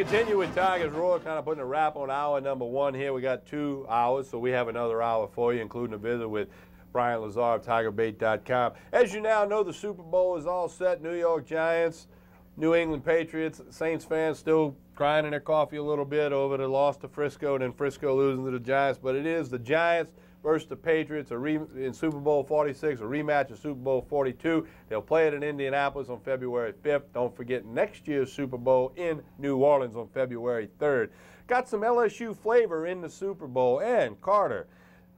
continue with Tigers Roar, kind of putting a wrap on hour number 1 here. We got 2 hours, so we have another hour for you, including a visit with Brian Lazar of TigerBait.com. As you now know, the Super Bowl is all set. New York Giants, New England Patriots, Saints fans still crying in their coffee a little bit over the loss to Frisco and then Frisco losing to the Giants. But it is the Giants versus the Patriots in Super Bowl 46, a rematch of Super Bowl 42. They'll play it in Indianapolis on February 5th. Don't forget next year's Super Bowl in New Orleans on February 3rd. Got some LSU flavor in the Super Bowl. And, Carter,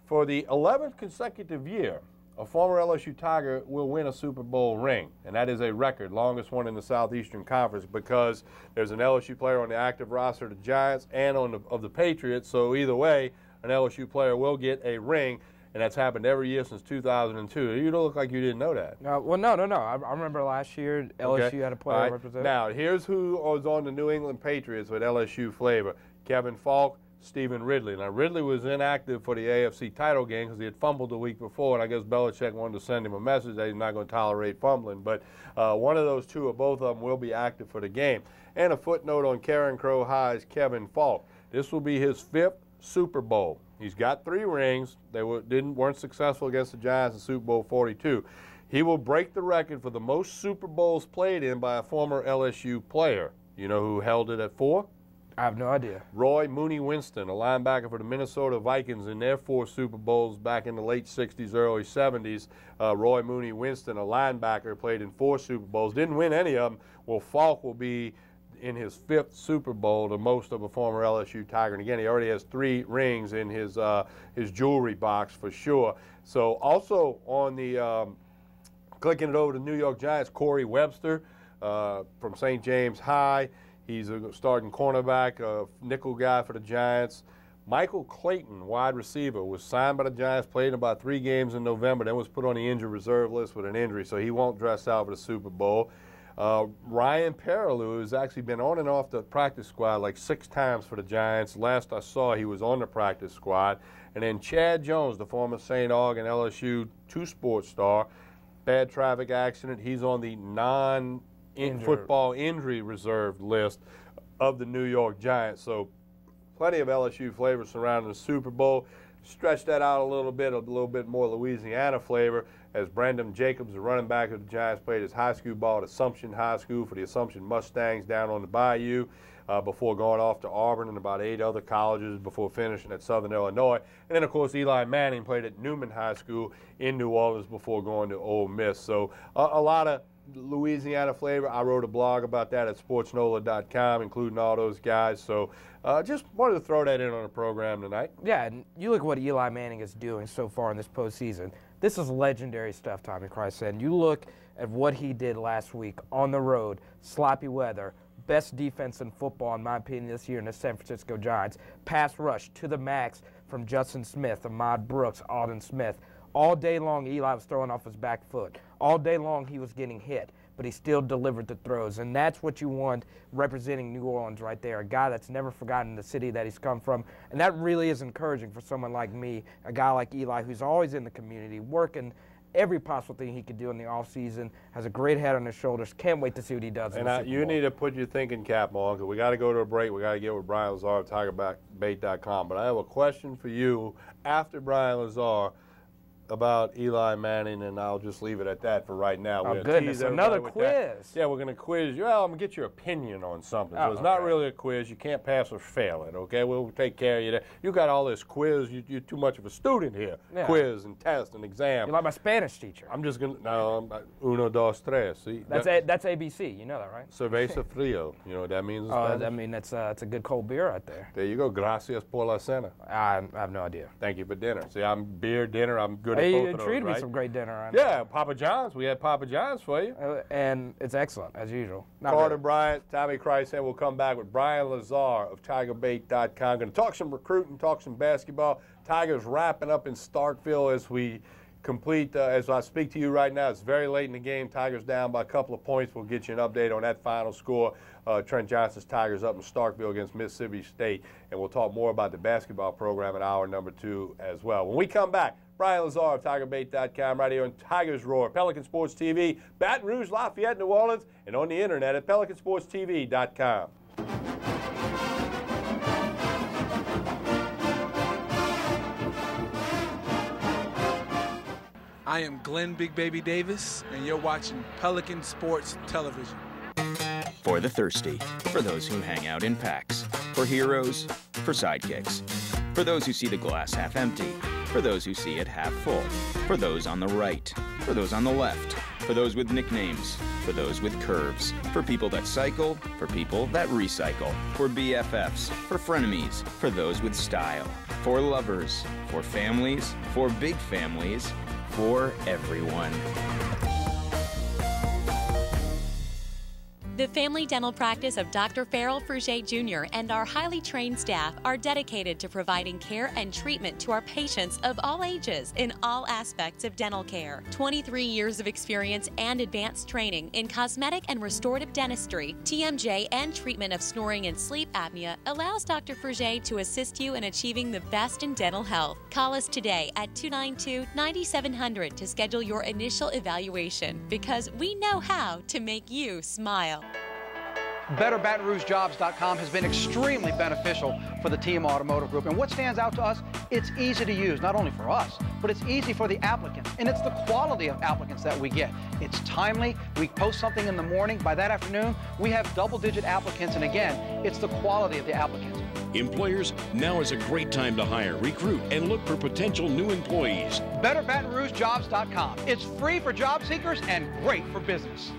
for the 11th consecutive year, a former LSU Tiger will win a Super Bowl ring, and that is a record, longest one in the Southeastern Conference, because there's an LSU player on the active roster of the Giants and of the Patriots, so either way, an LSU player will get a ring, and that's happened every year since 2002. You don't look like you didn't know that. Well, no. I remember last year LSU had a player represent. Now, here's who was on the New England Patriots with LSU flavor. Kevin Falk, Stephen Ridley. Now, Ridley was inactive for the AFC title game because he had fumbled the week before, and I guess Belichick wanted to send him a message that he's not going to tolerate fumbling. But one of those two or both of them will be active for the game. And a footnote on Karen Crow High's Kevin Falk. This will be his 5th Super Bowl. He's got 3 rings. They weren't successful against the Giants in Super Bowl 42. He will break the record for the most Super Bowls played in by a former LSU player. You know who held it at 4? I have no idea. Roy Mooney Winston, a linebacker for the Minnesota Vikings in their 4 Super Bowls back in the late 60s, early 70s. Roy Mooney Winston, a linebacker, played in 4 Super Bowls. Didn't win any of them. Well, Falk will be in his 5th Super Bowl, the most of a former LSU Tiger. And again, he already has 3 rings in his jewelry box for sure. So also on the clicking it over to New York Giants, Corey Webster from St. James High. He's a starting cornerback, a nickel guy for the Giants. Michael Clayton, wide receiver, was signed by the Giants, played in about 3 games in November, then was put on the injured reserve list with an injury, so he won't dress out for the Super Bowl. Ryan Perrilloux has actually been on and off the practice squad like 6 times for the Giants. Last I saw, he was on the practice squad. And then Chad Jones, the former St. Aug and LSU 2-sport star, bad traffic accident. He's on the non-football injury reserve list of the New York Giants. So plenty of LSU flavor surrounding the Super Bowl. Stretch that out a little bit more Louisiana flavor, as Brandon Jacobs, the running back of the Giants, played his high school ball at Assumption High School for the Assumption Mustangs down on the Bayou before going off to Auburn and about 8 other colleges before finishing at Southern Illinois. And then, of course, Eli Manning played at Newman High School in New Orleans before going to Ole Miss. So a lot of Louisiana flavor. I wrote a blog about that at sportsnola.com, including all those guys. So just wanted to throw that in on the program tonight. Yeah, and you look at what Eli Manning is doing so far in this postseason. This is legendary stuff, Tommy Christ said. And you look at what he did last week on the road, sloppy weather, best defense in football, in my opinion, this year in the San Francisco Giants. Pass rush to the max from Justin Smith, Ahmad Brooks, Alden Smith. All day long, Eli was throwing off his back foot. All day long, he was getting hit, but he still delivered the throws. And that's what you want representing New Orleans right there, a guy that's never forgotten the city that he's come from. And that really is encouraging for someone like me, a guy like Eli, who's always in the community, working every possible thing he could do in the offseason, has a great head on his shoulders. Can't wait to see what he does in the Super Bowl. You need to put your thinking cap on, because we got to go to a break. We got to get with Brian Lazar of TigerBait.com. But I have a question for you after Brian Lazar about Eli Manning, and I'll just leave it at that for right now. Oh, goodness, another quiz. Yeah, we're going to quiz you. Well, I'm going to get your opinion on something. So it's not really a quiz. You can't pass or fail it, okay? We'll take care of you there. You got all this quiz. You're too much of a student here. Yeah. Quiz and test and exam. You're like my Spanish teacher. I'm just going to, no, uno, dos, tres. See? That's ABC. You know that, right? Cerveza frío. You know what that means in Spanish? I mean, that's a good cold beer right there. There you go. Gracias por la cena. I have no idea. Thank you for dinner. See, I'm beer, dinner. I'm good at both of those, treated right? me some great dinner. Right Yeah, Papa John's. We had Papa John's for you. And it's excellent, as usual. Carter Bryant, Tommy Christ, and we'll come back with Brian Lazar of TigerBait.com. Going to talk some recruiting, talk some basketball. Tigers wrapping up in Starkville as we complete, as I speak to you right now. It's very late in the game. Tigers down by a couple of points. We'll get you an update on that final score. Trent Johnson's Tigers up in Starkville against Mississippi State. And we'll talk more about the basketball program in hour number 2 as well. When we come back, Brian Lazar of TigerBait.com right here on Tigers Roar, Pelican Sports TV, Baton Rouge, Lafayette, New Orleans, and on the internet at PelicanSportsTV.com. I am Glenn Big Baby Davis, and you're watching Pelican Sports Television. For the thirsty, for those who hang out in packs, for heroes, for sidekicks, for those who see the glass half empty, for those who see it half full, for those on the right, for those on the left, for those with nicknames, for those with curves, for people that cycle, for people that recycle, for BFFs, for frenemies, for those with style, for lovers, for families, for big families, for everyone. The family dental practice of Dr. Farrell Fruget Jr. and our highly trained staff are dedicated to providing care and treatment to our patients of all ages in all aspects of dental care. 23 years of experience and advanced training in cosmetic and restorative dentistry, TMJ, and treatment of snoring and sleep apnea allows Dr. Fruget to assist you in achieving the best in dental health. Call us today at 292-9700 to schedule your initial evaluation, because we know how to make you smile. BetterBatonRougeJobs.com has been extremely beneficial for the TM Automotive Group. And what stands out to us, it's easy to use, not only for us, but it's easy for the applicants. And it's the quality of applicants that we get. It's timely. We post something in the morning. By that afternoon, we have double-digit applicants. And again, it's the quality of the applicants. Employers, now is a great time to hire, recruit, and look for potential new employees. BetterBatonRougeJobs.com. It's free for job seekers and great for business.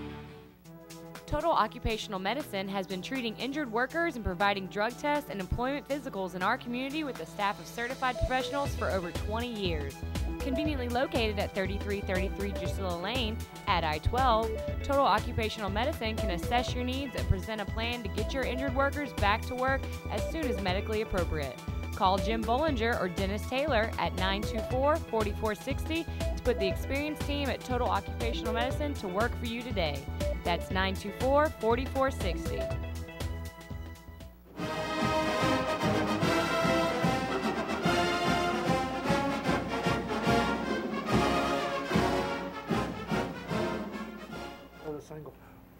Total Occupational Medicine has been treating injured workers and providing drug tests and employment physicals in our community with a staff of certified professionals for over 20 years. Conveniently located at 3333 Drusilla Lane at I-12, Total Occupational Medicine can assess your needs and present a plan to get your injured workers back to work as soon as medically appropriate. Call Jim Bollinger or Dennis Taylor at 924-4460 to put the experienced team at Total Occupational Medicine to work for you today. That's 924-4460.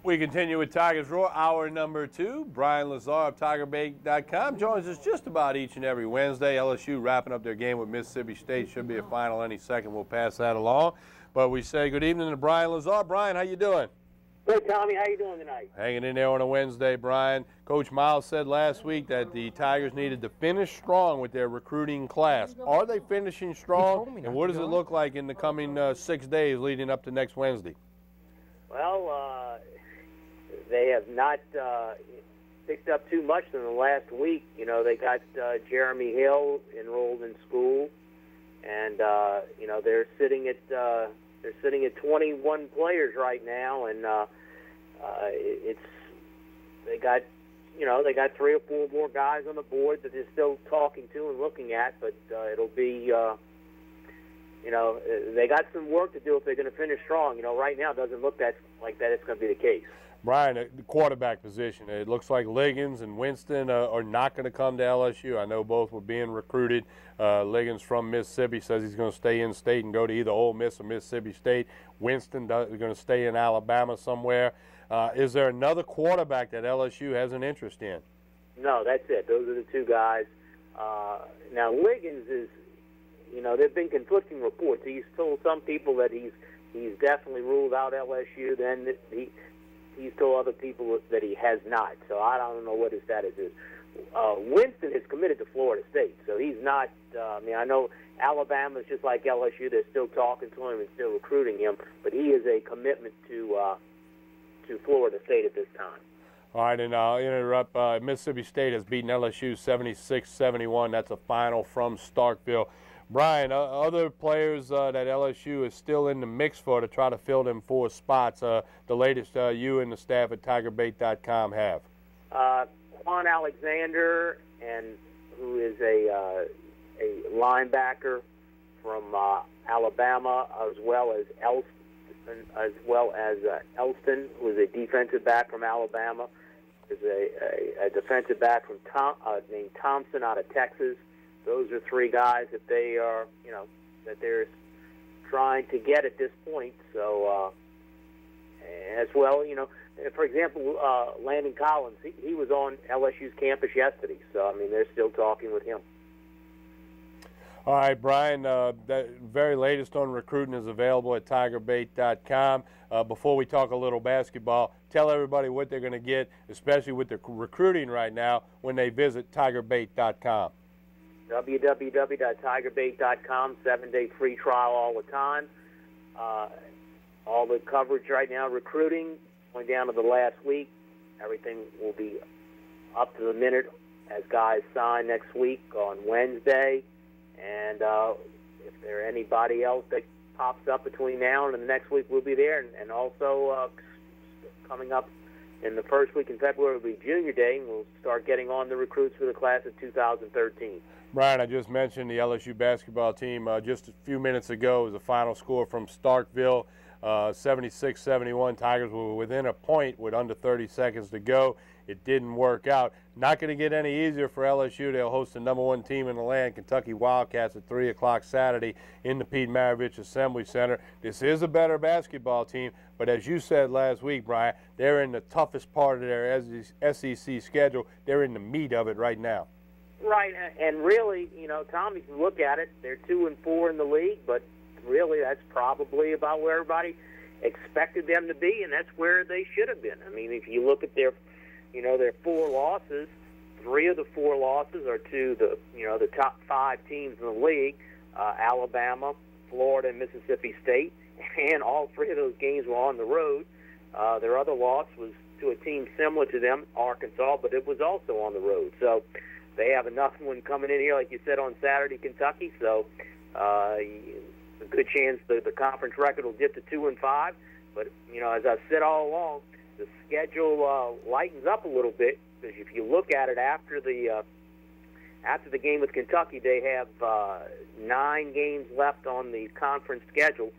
We continue with Tigers Roar, hour number 2. Brian Lazar of TigerBait.com joins us just about each and every Wednesday. LSU wrapping up their game with Mississippi State. Should be a final any second. We'll pass that along. But we say good evening to Brian Lazar. Brian, how you doing? Good, Tommy. How you doing tonight? Hanging in there on a Wednesday, Brian. Coach Miles said last week that the Tigers needed to finish strong with their recruiting class. Are they finishing strong? And what does it look like in the coming 6 days leading up to next Wednesday? Well, they have not picked up too much in the last week. You know, they got Jeremy Hill enrolled in school, and you know, they're sitting at 21 players right now, and they got 3 or 4 more guys on the board that they're still talking to and looking at, but it'll be they got some work to do if they're going to finish strong. You know, right now it doesn't look like that it's going to be the case. Brian, the quarterback position, it looks like Liggins and Winston are not going to come to LSU. I know both were being recruited. Liggins from Mississippi says he's going to stay in state and go to either Ole Miss or Mississippi State. Winston is going to stay in Alabama somewhere. Is there another quarterback that LSU has an interest in? No, that's it. Those are the 2 guys. Now, Liggins is, there have been conflicting reports. He's told some people that he's definitely ruled out LSU. Then he's told other people that he has not. So I don't know what his status is. Winston is committed to Florida State, so he's not. I know Alabama's just like LSU; they're still talking to him and still recruiting him, but he is a commitment to Florida State at this time. All right, and I'll interrupt. Mississippi State has beaten LSU 76-71. That's a final from Starkville. Brian, other players that LSU is still in the mix for to try to fill them 4 spots, the latest you and the staff at TigerBait.com have? Quan Alexander, who is a linebacker from Alabama, as well as Elston, who is a defensive back from Alabama. There's a defensive back from named Thompson out of Texas. Those are 3 guys that they are, that they're trying to get at this point. So, as well, for example, Landon Collins, he was on LSU's campus yesterday. So, they're still talking with him. All right, Brian, the very latest on recruiting is available at tigerbait.com. Before we talk a little basketball, tell everybody what they're going to get, especially with the recruiting right now, when they visit tigerbait.com. www.tigerbait.com, 7-day free trial all the time. All the coverage right now, recruiting, going down to the last week. Everything will be up to the minute as guys sign next week on Wednesday. And if there anybody else that pops up between now and the next week, we'll be there. And also coming up in the first week in February will be Junior Day, and we'll start getting on the recruits for the class of 2013. Brian, I just mentioned the LSU basketball team just a few minutes ago. Was the final score from Starkville, 76-71. Tigers were within a point with under 30 seconds to go. It didn't work out. Not going to get any easier for LSU. They'll host the #1 team in the land, Kentucky Wildcats, at 3 o'clock Saturday in the Pete Maravich Assembly Center. This is a better basketball team, but as you said last week, Brian, they're in the toughest part of their SEC schedule. They're in the meat of it right now. Right, and really, you know, Tom, if you look at it, they're 2-4 in the league, but really that's probably about where everybody expected them to be, and that's where they should have been. I mean, if you look at their 4 losses, 3 of the 4 losses are to the top 5 teams in the league, Alabama, Florida, and Mississippi State, and all 3 of those games were on the road. Their other loss was to a team similar to them, Arkansas, but it was also on the road. So they have enough one coming in here, like you said, on Saturday, Kentucky. So a good chance the conference record will dip to 2-5. But, you know, as I've said all along, the schedule lightens up a little bit, because if you look at it after the game with Kentucky, they have 9 games left on the conference schedule,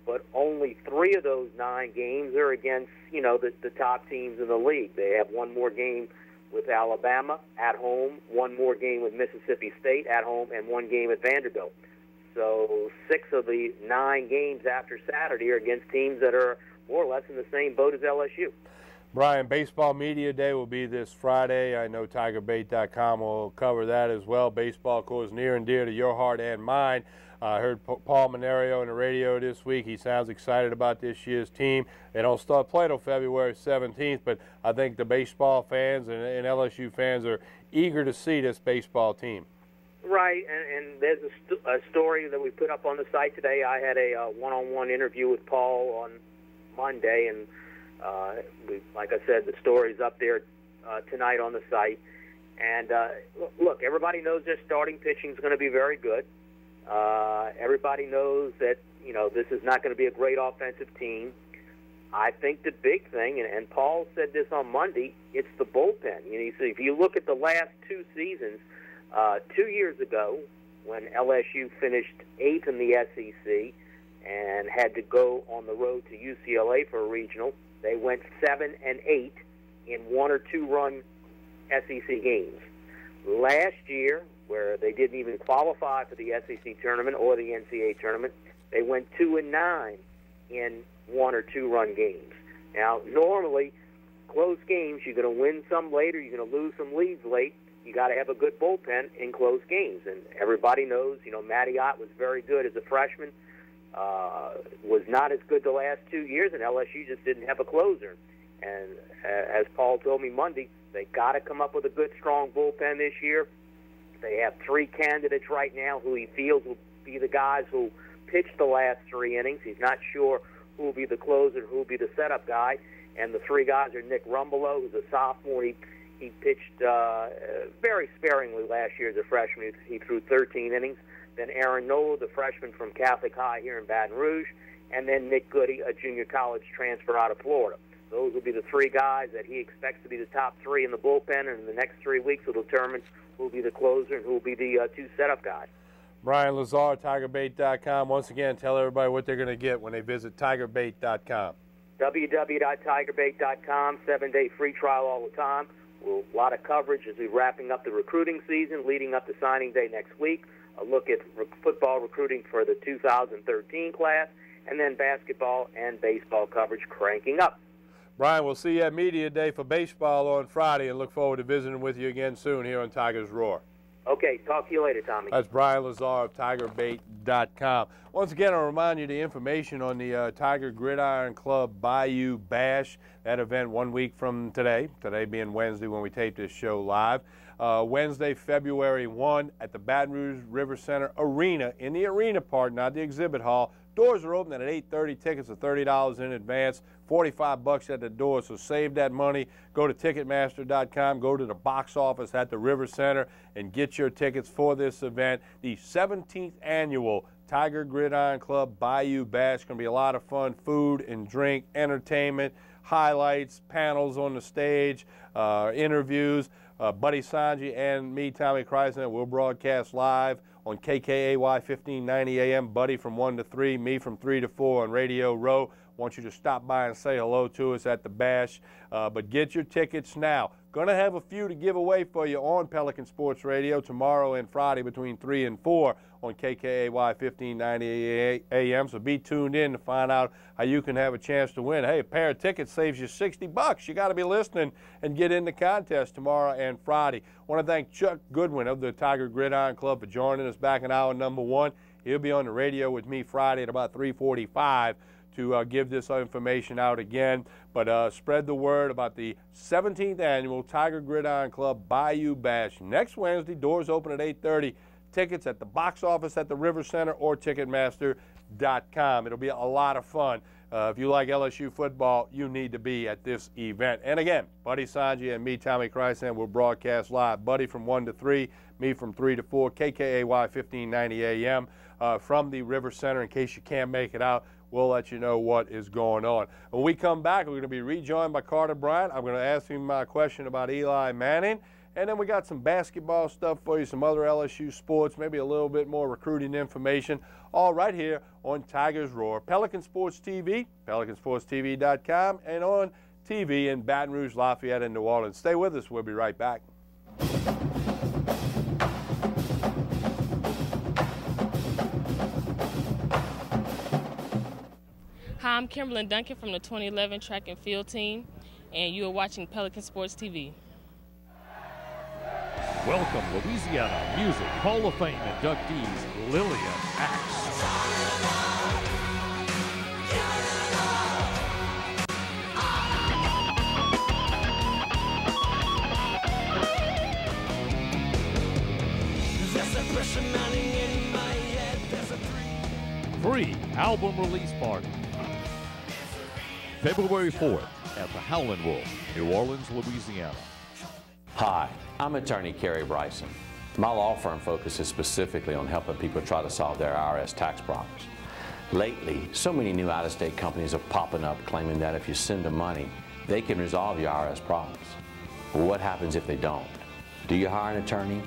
but only 3 of those 9 games are against, you know, the top teams in the league. They have 1 more game with Alabama at home, 1 more game with Mississippi State at home, and 1 game at Vanderbilt. So 6 of the 9 games after Saturday are against teams that are more or less in the same boat as LSU. Brian, Baseball Media Day will be this Friday. I know TigerBait.com will cover that as well. Baseball, of course, near and dear to your heart and mine. I heard Paul Monario on the radio this week. He sounds excited about this year's team. They don't start play till February 17th, but I think the baseball fans and LSU fans are eager to see this baseball team. Right, and there's a story that we put up on the site today. I had a one-on-one interview with Paul on Monday, and like I said, the story's up there tonight on the site. And look, everybody knows their starting pitching is going to be very good. Everybody knows that, you know, this is not going to be a great offensive team. I think the big thing, and Paul said this on Monday, it's the bullpen. You know, so if you look at the last 2 seasons, 2 years ago, when LSU finished 8th in the SEC and had to go on the road to UCLA for a regional, they went 7-8 in 1 or 2 run SEC games. Last year, where they didn't even qualify for the SEC tournament or the NCAA tournament, they went 2-9 in 1 or 2 run games. Now, normally, close games, you're going to win some late or you're going to lose some leads late. You got to have a good bullpen in close games, and everybody knows. You know, Matty Ott was very good as a freshman. Was not as good the last 2 years, and LSU just didn't have a closer. And as Paul told me Monday, they got to come up with a good, strong bullpen this year. They have 3 candidates right now who he feels will be the guys who pitch the last 3 innings. He's not sure who will be the closer, who will be the setup guy. And the 3 guys are Nick Rumbelow, who's a sophomore. He pitched very sparingly last year as a freshman. He threw 13 innings. Then Aaron Nola, the freshman from Catholic High here in Baton Rouge. And then Nick Goody, a junior college transfer out of Florida. Those will be the 3 guys that he expects to be the top 3 in the bullpen. And in the next 3 weeks, will determine who will be the closer and who will be the 2 setup guys. Brian Lazar, TigerBait.com. Once again, tell everybody what they're going to get when they visit TigerBait.com. www.tigerbait.com. 7-day free trial all the time. A lot of coverage as we're wrapping up the recruiting season, leading up to signing day next week. A look at football recruiting for the 2013 class, and then basketball and baseball coverage cranking up. Brian, we'll see you at Media Day for baseball on Friday, and look forward to visiting with you again soon here on Tigers Roar. Okay, talk to you later, Tommy. That's Brian Lazar of TigerBait.com. Once again, I'll remind you the information on the Tiger Gridiron Club Bayou Bash. That event 1 week from today being Wednesday when we tape this show live. Wednesday, February 1 at the Baton Rouge River Center Arena, in the arena part, not the exhibit hall. Doors are open at 8:30. Tickets are $30 in advance, $45 at the door, so save that money. Go to Ticketmaster.com, go to the box office at the River Center, and get your tickets for this event. The 17th annual Tiger Gridiron Club Bayou Bash. Going to be a lot of fun, food and drink, entertainment, highlights, panels on the stage, interviews. Buddy Sanji and me, Tommy Kreisner, will broadcast live on KKAY 1590 AM. Buddy from 1 to 3, me from 3 to 4 on Radio Row. Want you to stop by and say hello to us at the Bash. But get your tickets now. Going to have a few to give away for you on Pelican Sports Radio tomorrow and Friday between 3 and 4 on KKAY 1590 AM. So be tuned in to find out how you can have a chance to win. Hey, a pair of tickets saves you $60. You got to be listening and get in the contest tomorrow and Friday. Want to thank Chuck Goodwin of the Tiger Gridiron Club for joining us back in hour number 1. He'll be on the radio with me Friday at about 3:45. To give this information out again. But spread the word about the 17th annual Tiger Gridiron Club Bayou Bash. Next Wednesday, doors open at 8:30. Tickets at the box office at the River Center or Ticketmaster.com. It'll be a lot of fun. If you like LSU football, you need to be at this event. And again, Buddy Sanji and me, Tommy Kreisand, will broadcast live. Buddy from 1 to 3, me from 3 to 4, KKAY 1590 AM from the River Center in case you can't make it out. We'll let you know what is going on. When we come back, we're going to be rejoined by Carter Bryant. I'm going to ask him my question about Eli Manning. And then we got some basketball stuff for you, some other LSU sports, maybe a little bit more recruiting information, all right here on Tigers Roar. Pelican Sports TV, PelicanSportsTV.com, and on TV in Baton Rouge, Lafayette, and New Orleans. Stay with us. We'll be right back. Hi, I'm Kimberlyn Duncan from the 2011 track and field team, and you are watching Pelican Sports TV. Welcome, Louisiana Music Hall of Fame inductees, Lillian Axe. Free album release party. February 4th at the Howlin' Wolf, New Orleans, Louisiana. Hi, I'm attorney Kerry Bryson. My law firm focuses specifically on helping people try to solve their IRS tax problems. Lately, so many new out-of-state companies are popping up claiming that if you send them money, they can resolve your IRS problems. Well, what happens if they don't? Do you hire an attorney?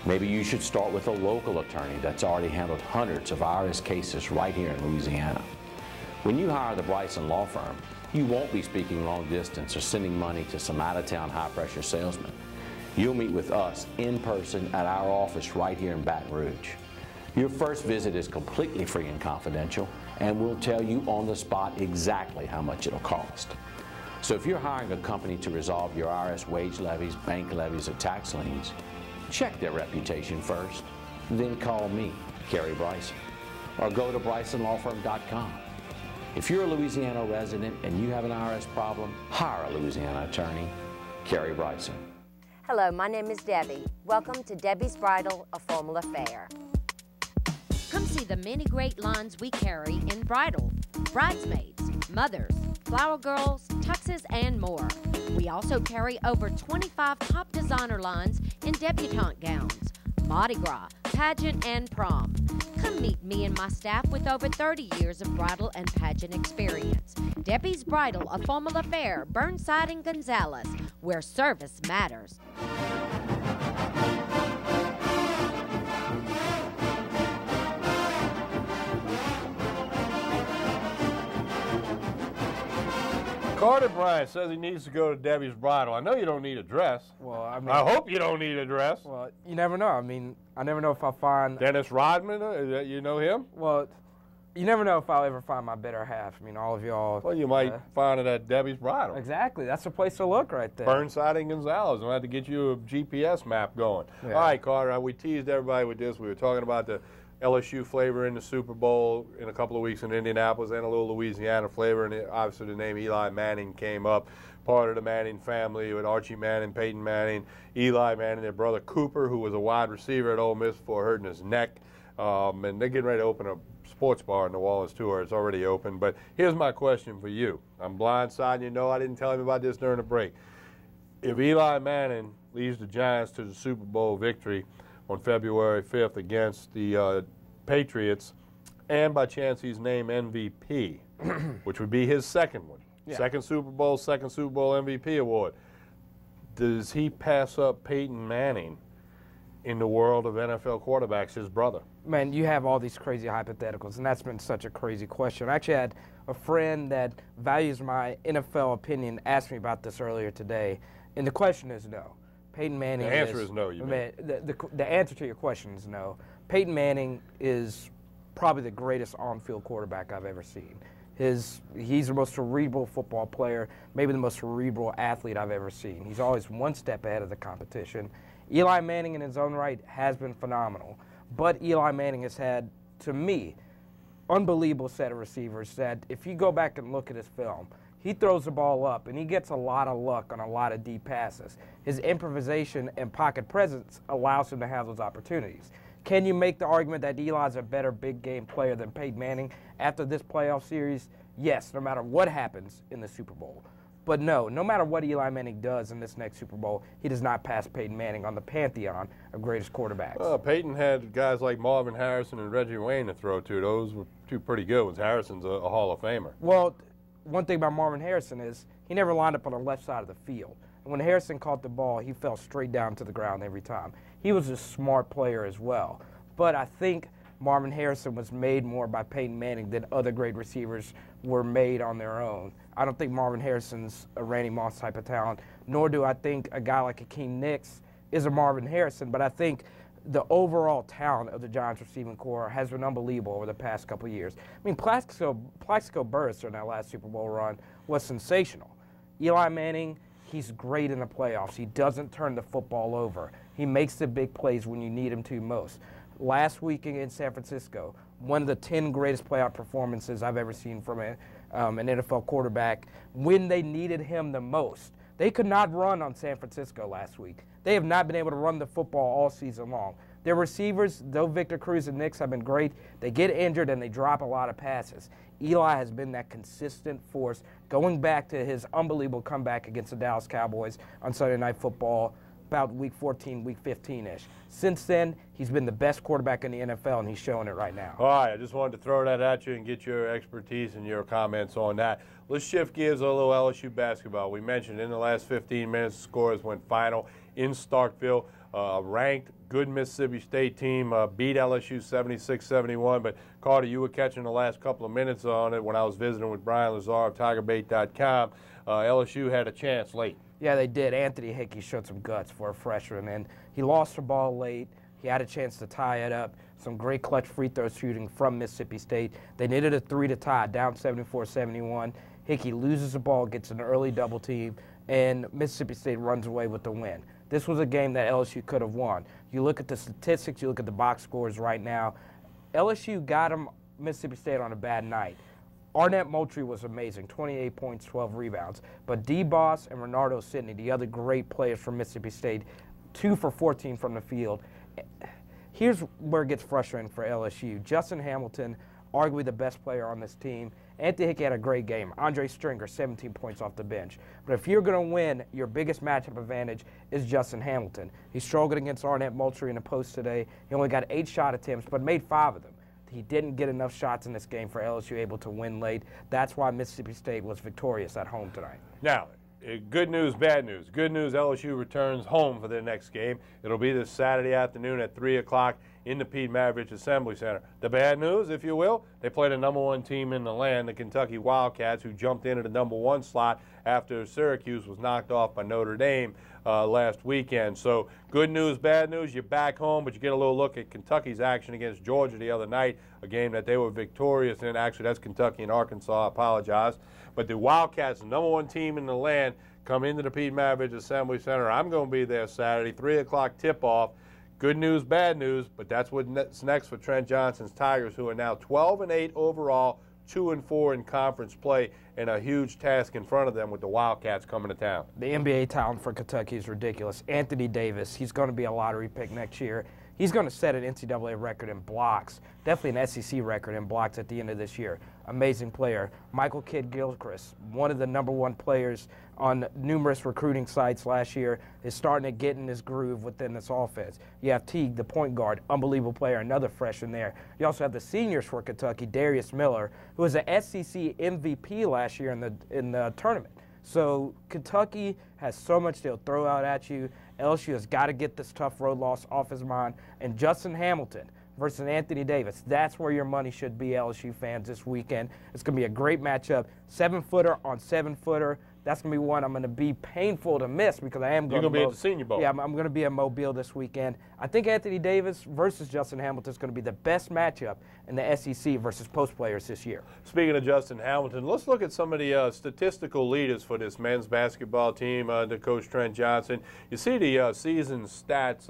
Maybe you should start with a local attorney that's already handled hundreds of IRS cases right here in Louisiana. When you hire the Bryson Law Firm, you won't be speaking long distance or sending money to some out-of-town high-pressure salesman. You'll meet with us in person at our office right here in Baton Rouge. Your first visit is completely free and confidential, and we'll tell you on the spot exactly how much it'll cost. So if you're hiring a company to resolve your IRS wage levies, bank levies, or tax liens, check their reputation first, then call me, Kerry Bryson, or go to BrysonLawFirm.com. If you're a Louisiana resident and you have an IRS problem, hire a Louisiana attorney, Kerry Bryson. Hello, my name is Debbie. Welcome to Debbie's Bridal, a formal affair. Come see the many great lines we carry in bridal, bridesmaids, mothers, flower girls, tuxes, and more. We also carry over 25 top designer lines in debutante gowns, Mardi Gras, pageant, and prom. Come meet me and my staff with over 30 years of bridal and pageant experience. Debbie's Bridal, a formal affair, Burnside and Gonzales, where service matters. Carter Bryant says he needs to go to Debbie's Bridal. I know you don't need a dress. Well, I mean, I hope you don't need a dress. Well, you never know. I mean, I never know if I find Dennis Rodman. You know him? Well, You never know if I'll ever find my better half. I mean, all of y'all. Well, you might find it at Debbie's Bridal. Exactly. That's the place to look right there. Burnside and Gonzalez. I'll have to get you a GPS map going. Yeah. All right, Carter, we teased everybody with this. We were talking about the LSU flavor in the Super Bowl in a couple of weeks in Indianapolis and a little Louisiana flavor. And obviously the name Eli Manning came up. Part of the Manning family with Archie Manning, Peyton Manning, Eli Manning, their brother Cooper, who was a wide receiver at Ole Miss before hurting his neck. And they're getting ready to open a sports bar in New Orleans, too, or it's already open. But here's my question for you. I'm blindsiding you. No, I didn't tell him about this during the break. If Eli Manning leads the Giants to the Super Bowl victory on February 5th against the Patriots, and by chance he's named MVP, which would be his second one, second Super Bowl MVP award, does he pass up Peyton Manning in the world of NFL quarterbacks, his brother? Man, you have all these crazy hypotheticals, and that's been such a crazy question. I actually had a friend that values my NFL opinion ask me about this earlier today, and the question is no. Peyton Manning. The answer is no, you mean. The answer to your question is no. Peyton Manning is probably the greatest on-field quarterback I've ever seen. He's the most cerebral football player, maybe the most cerebral athlete I've ever seen. He's always one step ahead of the competition. Eli Manning in his own right has been phenomenal, but Eli Manning has had, to me, unbelievable set of receivers that if you go back and look at his film, he throws the ball up and he gets a lot of luck on a lot of deep passes. His improvisation and pocket presence allows him to have those opportunities. Can you make the argument that Eli's a better big game player than Peyton Manning after this playoff series? Yes, no matter what happens in the Super Bowl. But no matter what Eli Manning does in this next Super Bowl, he does not pass Peyton Manning on the pantheon of greatest quarterbacks. Peyton had guys like Marvin Harrison and Reggie Wayne to throw to. Those were two pretty good ones. Harrison's a Hall of Famer. Well, one thing about Marvin Harrison is he never lined up on the left side of the field. And when Harrison caught the ball, he fell straight down to the ground every time. He was a smart player as well. But I think Marvin Harrison was made more by Peyton Manning than other great receivers were made on their own. I don't think Marvin Harrison's a Randy Moss type of talent, nor do I think a guy like Hakeem Nicks is a Marvin Harrison, but I think the overall talent of the Giants receiving corps has been unbelievable over the past couple of years. I mean, Plaxico Burress during that last Super Bowl run was sensational. Eli Manning, he's great in the playoffs. He doesn't turn the football over. He makes the big plays when you need him to most. Last week in San Francisco, one of the 10 greatest playoff performances I've ever seen from an NFL quarterback when they needed him the most. They could not run on San Francisco last week. They have not been able to run the football all season long. Their receivers, though Victor Cruz and Nicks have been great, they get injured and they drop a lot of passes. Eli has been that consistent force going back to his unbelievable comeback against the Dallas Cowboys on Sunday Night Football about week 14, week 15-ish. Since then, he's been the best quarterback in the NFL, and he's showing it right now. All right, I just wanted to throw that at you and get your expertise and your comments on that. Let's shift gears a little LSU basketball. We mentioned in the last 15 minutes, the scores went final in Starkville. Ranked, good Mississippi State team beat LSU 76-71. But, Carter, you were catching the last couple of minutes on it when I was visiting with Brian Lazar of TigerBait.com. LSU had a chance late. Yeah, they did. Anthony Hickey showed some guts for a freshman, and he lost the ball late. He had a chance to tie it up. Some great clutch free throw shooting from Mississippi State. They needed a 3 to tie, down 74-71. Hickey loses the ball, gets an early double team, and Mississippi State runs away with the win. This was a game that LSU could have won. You look at the statistics, you look at the box scores right now. LSU got Mississippi State on a bad night. Arnett Moultrie was amazing, 28 points, 12 rebounds. But D-Boss and Renardo Sidney, the other great players from Mississippi State, 2 for 14 from the field. Here's where it gets frustrating for LSU. Justin Hamilton, arguably the best player on this team. Anthony Hickey had a great game. Andre Stringer, 17 points off the bench. But if you're going to win, your biggest matchup advantage is Justin Hamilton. He struggled against Arnett Moultrie in the post today. He only got 8 shot attempts, but made 5 of them. He didn't get enough shots in this game for LSU able to win late. That's why Mississippi State was victorious at home tonight. Now, good news, bad news. Good news, LSU returns home for their next game. It'll be this Saturday afternoon at 3 o'clock in the Pete Maravich Assembly Center. The bad news, if you will, they played a #1 team in the land, the Kentucky Wildcats, who jumped into the #1 slot after Syracuse was knocked off by Notre Dame last weekend. So good news, bad news, you're back home, but you get a little look at Kentucky's action against Georgia the other night, a game that they were victorious in. Actually, that's Kentucky and Arkansas, I apologize. But the Wildcats, the #1 team in the land, come into the Pete Maravich Assembly Center. I'm going to be there Saturday, 3 o'clock tip-off. Good news, bad news, but that's what's next for Trent Johnson's Tigers, who are now 12-8 overall, 2-4 in conference play, and a huge task in front of them with the Wildcats coming to town. The NBA talent for Kentucky is ridiculous. Anthony Davis, he's going to be a lottery pick next year. He's going to set an NCAA record in blocks, definitely an SEC record in blocks at the end of this year. Amazing player. Michael Kidd-Gilchrist, one of the #1 players on numerous recruiting sites last year, is starting to get in his groove within this offense. You have Teague, the point guard, unbelievable player, another freshman there. You also have the seniors for Kentucky, Darius Miller, who was an SEC MVP last year in the tournament. So Kentucky has so much they'll throw out at you. LSU has got to get this tough road loss off his mind. And Justin Hamilton versus Anthony Davis, that's where your money should be, LSU fans, this weekend. It's going to be a great matchup. 7-footer on 7-footer. That's going to be one I'm going to be painful to miss because I am going to. You're going to be at the Senior Bowl. Yeah, I'm going to be in Mobile this weekend. I think Anthony Davis versus Justin Hamilton is going to be the best matchup in the SEC versus post players this year. Speaking of Justin Hamilton, let's look at some of the statistical leaders for this men's basketball team, the coach Trent Johnson. You see the season stats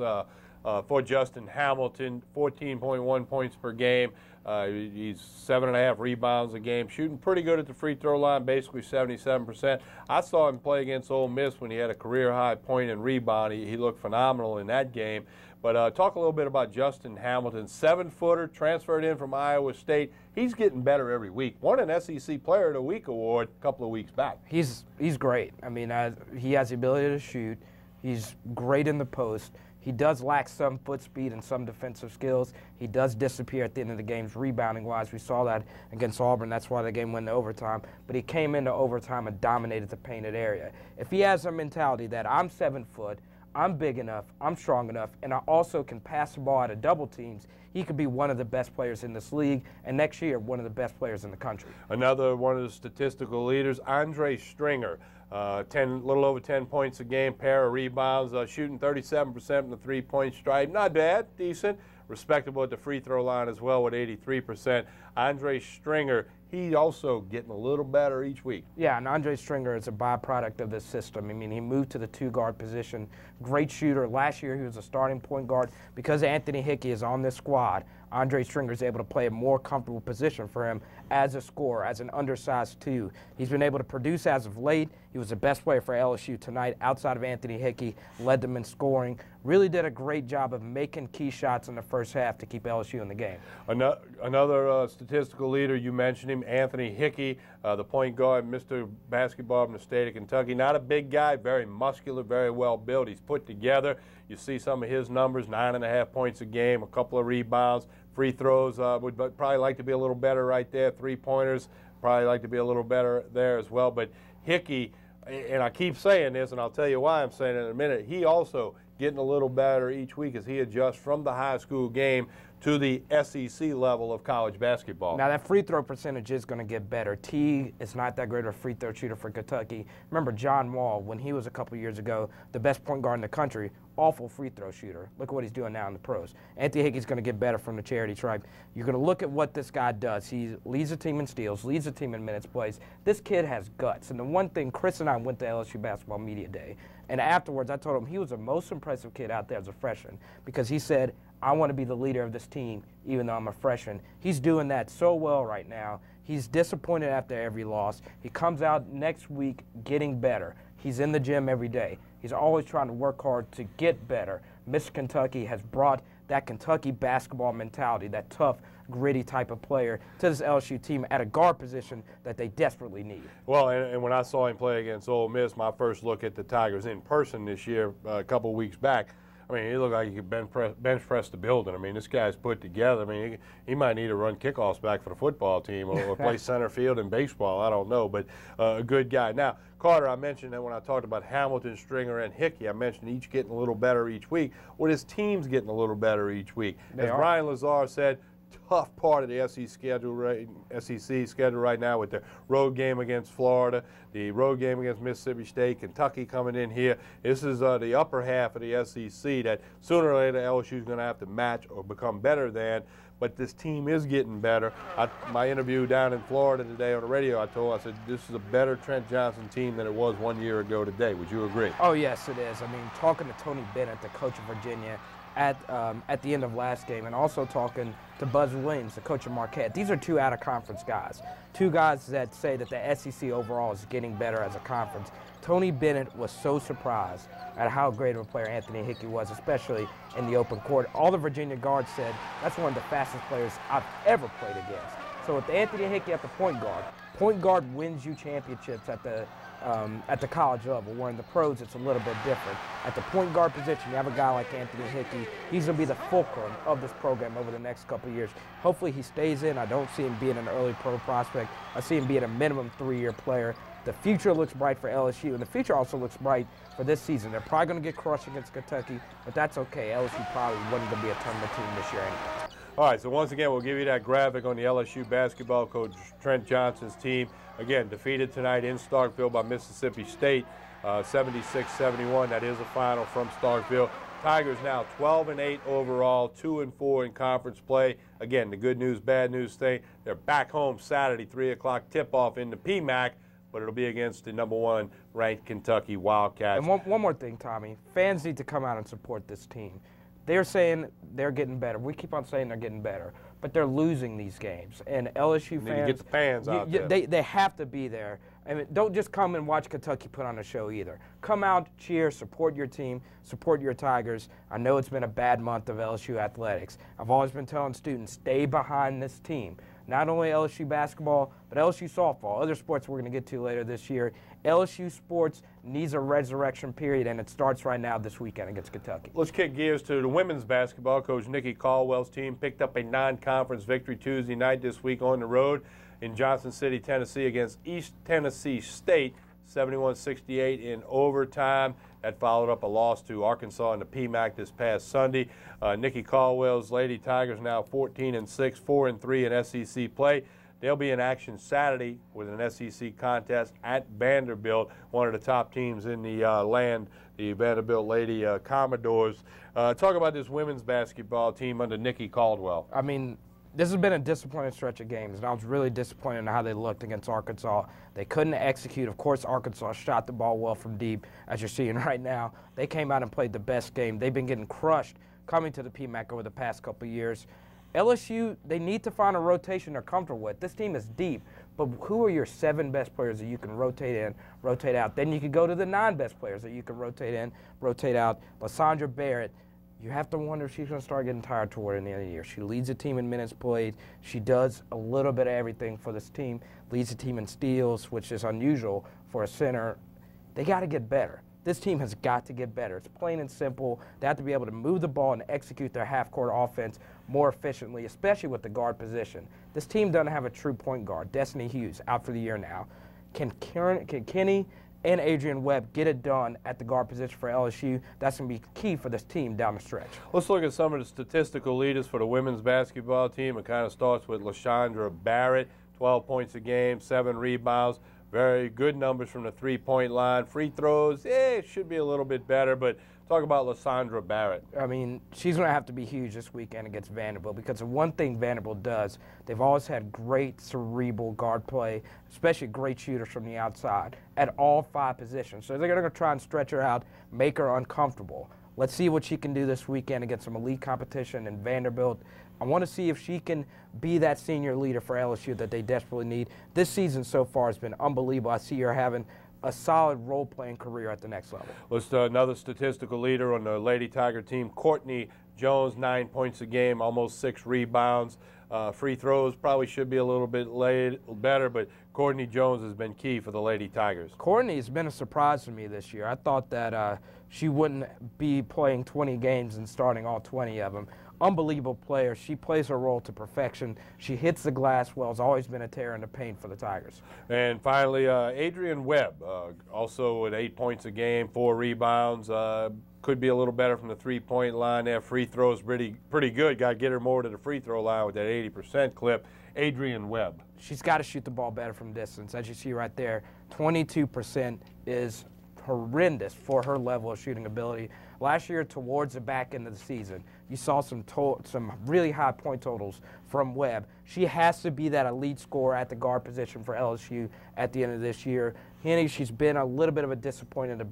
for Justin Hamilton, 14.1 points per game. He's 7.5 rebounds a game, shooting pretty good at the free throw line, basically 77%. I saw him play against Ole Miss when he had a career-high point and rebound. He looked phenomenal in that game. But talk a little bit about Justin Hamilton, 7-footer, transferred in from Iowa State. He's getting better every week. Won an SEC Player of the Week award a couple of weeks back. He's great. I mean, he has the ability to shoot. He's great in the post. He does lack some foot speed and some defensive skills. He does disappear at the end of the games rebounding-wise. We saw that against Auburn. That's why the game went to overtime. But he came into overtime and dominated the painted area. If he has a mentality that I'm 7 foot, I'm big enough, I'm strong enough, and I also can pass the ball out of double teams, he could be one of the best players in this league, and next year, one of the best players in the country. Another one of the statistical leaders, Andre Stringer. Little over 10 points a game, pair of rebounds, shooting 37% from the three-point stripe. Not bad, decent, respectable at the free throw line as well with 83%. Andre Stringer, he also getting a little better each week. Yeah, and Andre Stringer is a byproduct of this system. I mean, he moved to the 2-guard position. Great shooter. Last year, he was a starting point guard. Because Anthony Hickey is on this squad, Andre Stringer is able to play a more comfortable position for him as a scorer, as an undersized 2. He's been able to produce as of late. He was the best player for LSU tonight outside of Anthony Hickey, led them in scoring. Really did a great job of making key shots in the first half to keep LSU in the game. Another statistical leader, you mentioned him, Anthony Hickey, the point guard, Mr. Basketball from the state of Kentucky. Not a big guy, very muscular, very well built. He's put together. You see some of his numbers, 9.5 points a game, a couple of rebounds, free throws. Would probably like to be a little better right there. 3-pointers, probably like to be a little better there as well. But Hickey, and I keep saying this, and I'll tell you why I'm saying it in a minute, he also getting a little better each week as he adjusts from the high school game to the SEC level of college basketball. Now, that free throw percentage is going to get better. Teague is not that great of a free throw shooter for Kentucky. Remember John Wall, when he was a couple years ago, the best point guard in the country, awful free throw shooter. Look at what he's doing now in the pros. Anthony Hickey's going to get better from the charity stripe. You're going to look at what this guy does. He leads the team in steals, leads the team in minutes plays. This kid has guts. And the one thing, Chris and I went to LSU Basketball Media Day, and afterwards I told him he was the most impressive kid out there as a freshman because he said, I want to be the leader of this team even though I'm a freshman. He's doing that so well right now. He's disappointed after every loss. He comes out next week getting better. He's in the gym every day. He's always trying to work hard to get better. Miss Kentucky has brought that Kentucky basketball mentality, that tough, gritty type of player to this LSU team at a guard position that they desperately need. Well, and when I saw him play against Ole Miss, my first look at the Tigers in person this year, a couple of weeks back, I mean, he looked like he could bench press the building. I mean, this guy's put together. I mean, he might need to run kickoffs back for the football team or play center field in baseball. I don't know, but a good guy. Now, Carter, I mentioned that when I talked about Hamilton, Stringer, and Hickey, I mentioned each getting a little better each week. Well, his team's getting a little better each week. As Brian Lazar said, tough part of the SEC schedule right now with the road game against Florida, the road game against Mississippi State, Kentucky coming in here. This is the upper half of the SEC that sooner or later LSU is going to have to match or become better than. But this team is getting better. My interview down in Florida today on the radio, I said, this is a better Trent Johnson team than it was 1 year ago today. Would you agree? Oh, yes, it is. I mean, talking to Tony Bennett, the coach of Virginia, at the end of last game, and also talking to Buzz Williams, the coach of Marquette. These are two out-of-conference guys, two guys that say that the SEC overall is getting better as a conference. Tony Bennett was so surprised at how great of a player Anthony Hickey was, especially in the open court. All the Virginia guards said that's one of the fastest players I've ever played against. So with Anthony Hickey at the point guard wins you championships at the college level, where in the pros it's a little bit different. At the point guard position, you have a guy like Anthony Hickey. He's going to be the fulcrum of this program over the next couple of years. Hopefully he stays in. I don't see him being an early pro prospect. I see him being a minimum 3-year player. The future looks bright for LSU, and the future also looks bright for this season. They're probably going to get crushed against Kentucky, but that's okay. LSU probably wasn't going to be a tournament team this year anyway. All right, so once again, we'll give you that graphic on the LSU basketball coach Trent Johnson's team. Again, defeated tonight in Starkville by Mississippi State, 76-71. That is a final from Starkville. Tigers now 12-8 overall, 2-4 in conference play. Again, the good news, bad news thing, they're back home Saturday, 3 o'clock tip-off in the PMAC, but it'll be against the #1 ranked Kentucky Wildcats. And one more thing, Tommy. Fans need to come out and support this team. They're saying they're getting better. We keep on saying they're getting better, but they're losing these games. And LSU fans, need to get the fans out there. They have to be there. I mean, don't just come and watch Kentucky put on a show either. Come out, cheer, support your team, support your Tigers. I know it's been a bad month of LSU athletics. I've always been telling students, stay behind this team. Not only LSU basketball, but LSU softball, other sports we're going to get to later this year. LSU sports needs a resurrection period, and it starts right now this weekend against Kentucky. Let's kick gears to the women's basketball. Coach Nikki Caldwell's team picked up a non-conference victory Tuesday night this week on the road in Johnson City, Tennessee against East Tennessee State, 71-68 in overtime. That followed up a loss to Arkansas in the PMAC this past Sunday. Nikki Caldwell's Lady Tigers now 14-6, 4-3 in SEC play. They'll be in action Saturday with an SEC contest at Vanderbilt, one of the top teams in the land, the Vanderbilt Lady Commodores. Talk about this women's basketball team under Nikki Caldwell. I mean, this has been a disappointing stretch of games, and I was really disappointed in how they looked against Arkansas. They couldn't execute. Of course, Arkansas shot the ball well from deep, as you're seeing right now. They came out and played the best game. They've been getting crushed coming to the PMAC over the past couple of years. LSU, they need to find a rotation they're comfortable with. This team is deep, but who are your 7 best players that you can rotate in, rotate out? Then you could go to the 9 best players that you can rotate in, rotate out. Lysandra Barrett, you have to wonder if she's going to start getting tired toward the end of the year. She leads the team in minutes played. She does a little bit of everything for this team, leads the team in steals, which is unusual for a center. They got to get better. This team has got to get better. It's plain and simple. They have to be able to move the ball and execute their half-court offense more efficiently, especially with the guard position. This team doesn't have a true point guard. Destiny Hughes out for the year now. Can Kenny and Adrian Webb get it done at the guard position for LSU? That's going to be key for this team down the stretch. Let's look at some of the statistical leaders for the women's basketball team. It kind of starts with Lysandra Barrett, 12 points a game, 7 rebounds. Very good numbers from the three-point line. Free throws, it should be a little bit better, but talk about Lysandra Barrett. I mean, she's going to have to be huge this weekend against Vanderbilt, because the one thing Vanderbilt does, they've always had great cerebral guard play, especially great shooters from the outside at all 5 positions. So they're going to try and stretch her out, make her uncomfortable. Let's see what she can do this weekend against some elite competition in Vanderbilt. I want to see if she can be that senior leader for LSU that they desperately need. This season so far has been unbelievable. I see her having a solid role-playing career at the next level. Let's another statistical leader on the Lady Tiger team, Courtney Jones, 9 points a game, almost 6 rebounds. Free throws probably should be a little bit better, but Courtney Jones has been key for the Lady Tigers. Courtney's been a surprise to me this year. I thought that she wouldn't be playing 20 games and starting all 20 of them. Unbelievable player. She plays her role to perfection. She hits the glass well. Has always been a terror in the paint for the Tigers. And finally, Adrian Webb, also at 8 points a game, 4 rebounds. Could be a little better from the three-point line there. Free throws pretty good. Got to get her more to the free throw line with that 80% clip. Adrian Webb. She's got to shoot the ball better from distance. As you see right there, 22% is horrendous for her level of shooting ability. Last year, towards the back end of the season, you saw some really high point totals from Webb. She has to be that elite scorer at the guard position for LSU at the end of this year. Henny, she's been a little bit of a disappointment to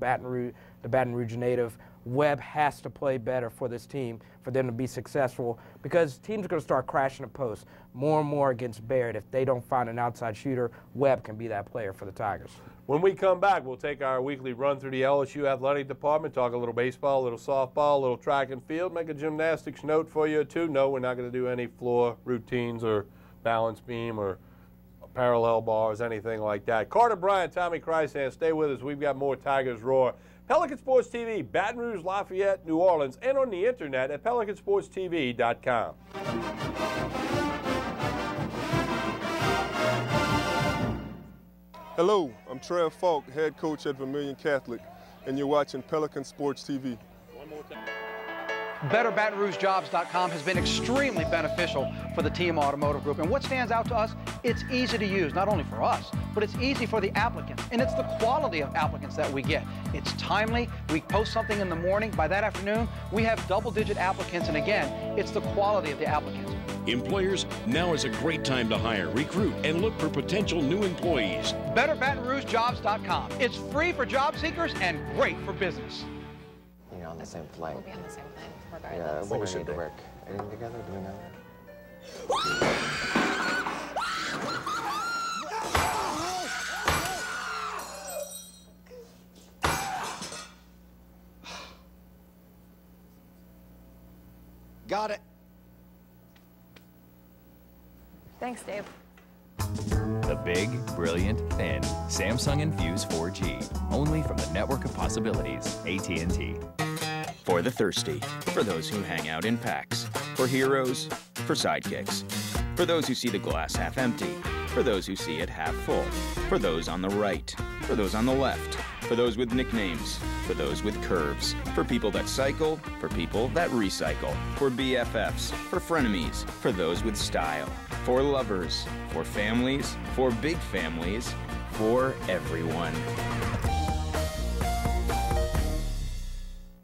the Baton Rouge native. Webb has to play better for this team for them to be successful, because teams are going to start crashing the post more and more against Barrett. If they don't find an outside shooter, Webb can be that player for the Tigers. When we come back, we'll take our weekly run through the LSU athletic department, talk a little baseball, a little softball, a little track and field, make a gymnastics note for you too. No, we're not going to do any floor routines or balance beam or parallel bars, anything like that. Carter Bryant, Tommy Chrysan, stay with us. We've got more Tigers Roar. Pelican Sports TV, Baton Rouge, Lafayette, New Orleans, and on the internet at pelicansportstv.com. Hello, I'm Trev Falk, head coach at Vermilion Catholic, and you're watching Pelican Sports TV. One more time. BetterBatonRougeJobs.com has been extremely beneficial for the TM Automotive Group. And what stands out to us, it's easy to use, not only for us, but it's easy for the applicants. And it's the quality of applicants that we get. It's timely. We post something in the morning. By that afternoon, we have double-digit applicants. And again, it's the quality of the applicants. Employers, now is a great time to hire, recruit, and look for potential new employees. BetterBatonRougeJobs.com. It's free for job seekers and great for business. You're on the same flight. We'll be on the same flight, Yeah, regardless. what we should do. Work. Anything together? Do we know Got it. Thanks, Dave. The big, brilliant, thin Samsung Infuse 4G. Only from the network of possibilities, AT&T. For the thirsty, for those who hang out in packs, for heroes, for sidekicks, for those who see the glass half empty, for those who see it half full, for those on the right, for those on the left, for those with nicknames, for those with curves, for people that cycle, for people that recycle, for BFFs, for frenemies, for those with style, for lovers, for families, for big families, for everyone.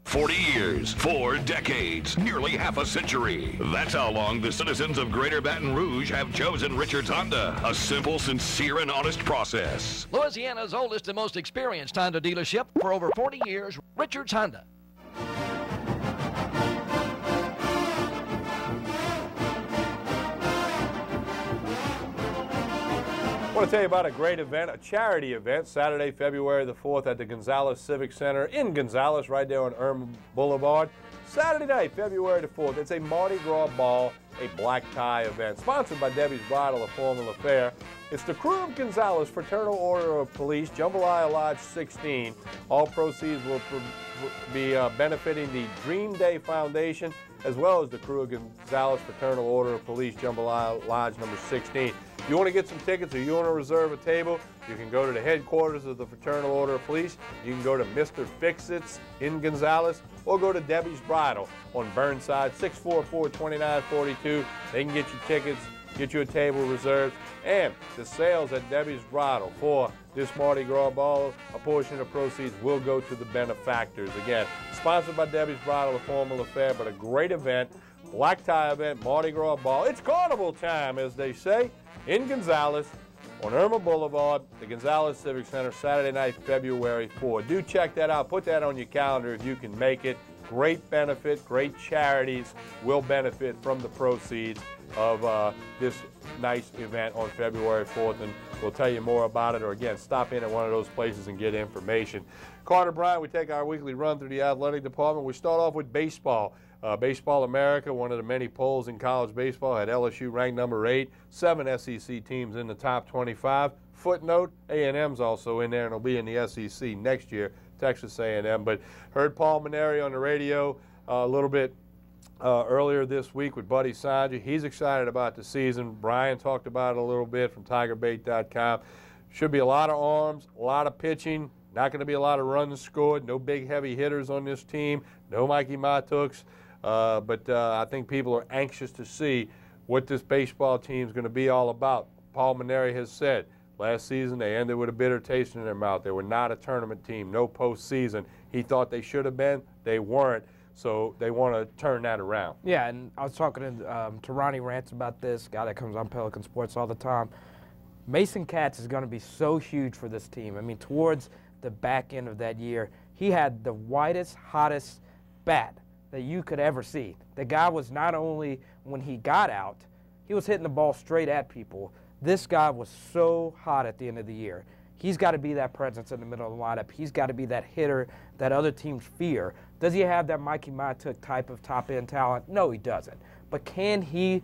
40 years, 4 decades, nearly half a century. That's how long the citizens of Greater Baton Rouge have chosen Richards Honda. A simple, sincere, and honest process. Louisiana's oldest and most experienced Honda dealership for over 40 years, Richards Honda. I want to tell you about a great event, a charity event, Saturday, February the 4th at the Gonzales Civic Center in Gonzales, right there on Irma Boulevard. Saturday night, February the 4th, it's a Mardi Gras ball, a black tie event, sponsored by Debbie's Bridal, a formal affair. It's the Crew of Gonzales Fraternal Order of Police, Jambalaya Lodge 16. All proceeds will be benefiting the Dream Day Foundation, as well as the Crew of Gonzales Fraternal Order of Police, Jambalaya Lodge number 16. If you want to get some tickets or you want to reserve a table, you can go to the headquarters of the Fraternal Order of Police. You can go to Mr. Fix-It's in Gonzales, or go to Debbie's Bridal on Burnside, 644-2942. They can get you tickets, get you a table reserved, and the sales at Debbie's Bridal for this Mardi Gras ball, a portion of proceeds will go to the benefactors. Again, sponsored by Debbie's Bridal, a formal affair, but a great event, black tie event, Mardi Gras ball. It's carnival time, as they say, in Gonzales on Irma Boulevard, the Gonzales Civic Center, Saturday night, February 4th. Do check that out. Put that on your calendar if you can make it. Great benefit, great charities will benefit from the proceeds of this nice event on February 4th, and we'll tell you more about it, or again, stop in at one of those places and get information. Carter Bryant, we take our weekly run through the athletic department. We start off with baseball. Baseball America, one of the many polls in college baseball, had LSU ranked number 8, 7 SEC teams in the top 25. Footnote, A&M's also in there, and will be in the SEC next year, Texas A&M. But heard Paul Mainieri on the radio a little bit earlier this week with Buddy Sanjay. He's excited about the season. Brian talked about it a little bit from TigerBait.com. Should be a lot of arms, a lot of pitching, not going to be a lot of runs scored, no big heavy hitters on this team, no Mikey Matuks. But I think people are anxious to see what this baseball team is going to be all about. Paul Mainieri has said last season they ended with a bitter taste in their mouth. They were not a tournament team, no postseason. He thought they should have been. They weren't. So they want to turn that around. Yeah, and I was talking to Ronnie Rance about this, guy that comes on Pelican Sports all the time. Mason Katz is going to be so huge for this team. I mean, towards the back end of that year, he had the widest, hottest bat that you could ever see. The guy was not only, when he got out, he was hitting the ball straight at people. This guy was so hot at the end of the year. He's got to be that presence in the middle of the lineup. He's got to be that hitter that other teams fear. Does he have that Mikey Matuk type of top-end talent? No, he doesn't. But can he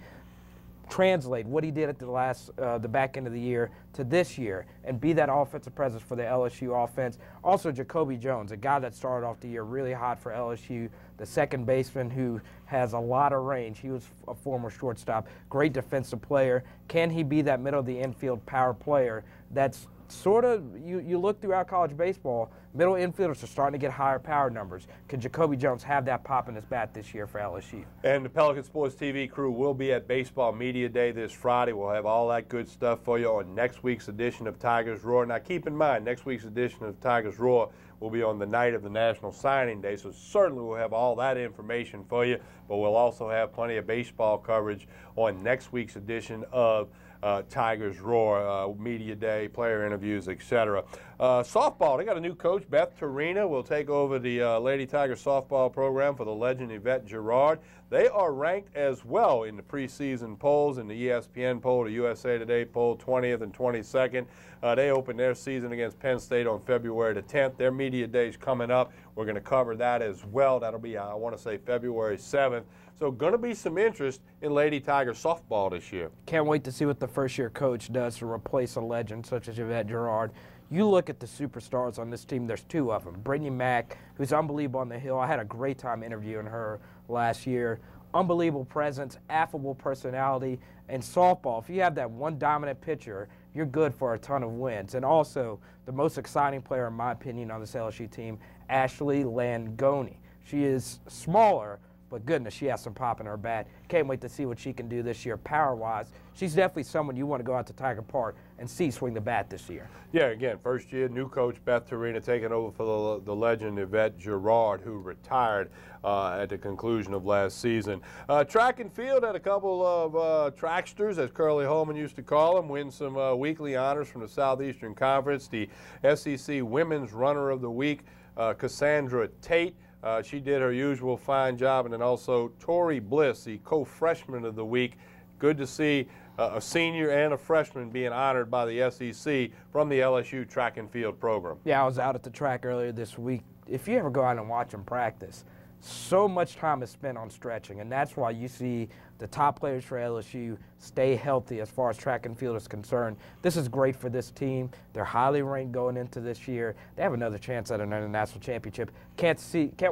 translate what he did at the back end of the year to this year and be that offensive presence for the LSU offense? Also, Jacoby Jones, a guy that started off the year really hot for LSU, the second baseman who has a lot of range. He was a former shortstop, great defensive player. Can he be that middle of the infield power player that's sort of, you look throughout college baseball, middle infielders are starting to get higher power numbers. Can Jacoby Jones have that pop in his bat this year for LSU? And the Pelican Sports TV crew will be at Baseball Media Day this Friday. We'll have all that good stuff for you on next week's edition of Tigers Roar. Now, keep in mind, next week's edition of Tigers Roar will be on the night of the National Signing Day, so certainly we'll have all that information for you, but we'll also have plenty of baseball coverage on next week's edition of Tigers Roar, Media Day, player interviews, etc. Softball, they got a new coach. Beth Torina will take over the Lady Tiger softball program for the legend Yvette Girard. They are ranked as well in the preseason polls, in the ESPN poll, the USA Today poll, 20th and 22nd. They open their season against Penn State on February the 10th. Their media day is coming up. We're going to cover that as well. That'll be, I want to say, February 7th. So going to be some interest in Lady Tiger softball this year. Can't wait to see what the first-year coach does to replace a legend such as Yvette Girard. You look at the superstars on this team, there's two of them. Brittany Mack, who's unbelievable on the hill. I had a great time interviewing her last year. Unbelievable presence, affable personality, and softball. If you have that one dominant pitcher, you're good for a ton of wins. And also, the most exciting player, in my opinion, on this LSU team, Ashley Langoni. She is smaller, but goodness, she has some pop in her bat. Can't wait to see what she can do this year power-wise. She's definitely someone you want to go out to Tiger Park and see swing the bat this year. Yeah, again, first year, new coach Beth Torina taking over for the legend Yvette Girard, who retired at the conclusion of last season. Track and field had a couple of tracksters, as Curly Holman used to call them, win some weekly honors from the Southeastern Conference. The SEC Women's Runner of the Week, Cassandra Tate. She did her usual fine job, and then also Tori Bliss, the co-freshman of the week. Good to see a senior and a freshman being honored by the SEC from the LSU track and field program. Yeah, I was out at the track earlier this week. If you ever go out and watch them practice, so much time is spent on stretching, and that's why you see the top players for LSU stay healthy as far as track and field is concerned. This is great for this team. They're highly ranked going into this year. They have another chance at an international championship. Can't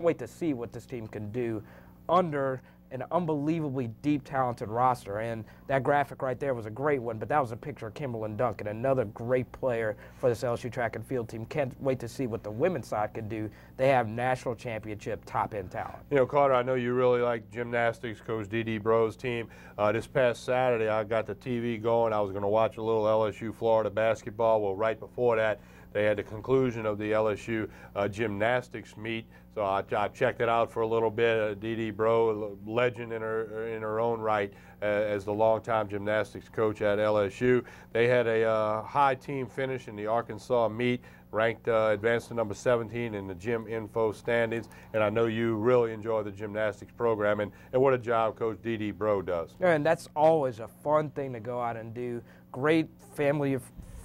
wait to see what this team can do under an unbelievably deep, talented roster. And that graphic right there was a great one, but that was a picture of Kimberlyn Duncan, another great player for this LSU track and field team. Can't wait to see what the women's side can do. They have national championship top-end talent. You know, Carter, I know you really like gymnastics, Coach D.D. Bro's team. This past Saturday, I got the TV going. I was going to watch a little LSU Florida basketball. Well, right before that, they had the conclusion of the LSU gymnastics meet. So I checked it out for a little bit. D.D. Bro, legend in her own right as the longtime gymnastics coach at LSU. They had a high team finish in the Arkansas meet, ranked advanced to number 17 in the Gym Info standings. And I know you really enjoy the gymnastics program, and what a job Coach D.D. Bro does. And that's always a fun thing to go out and do. Great family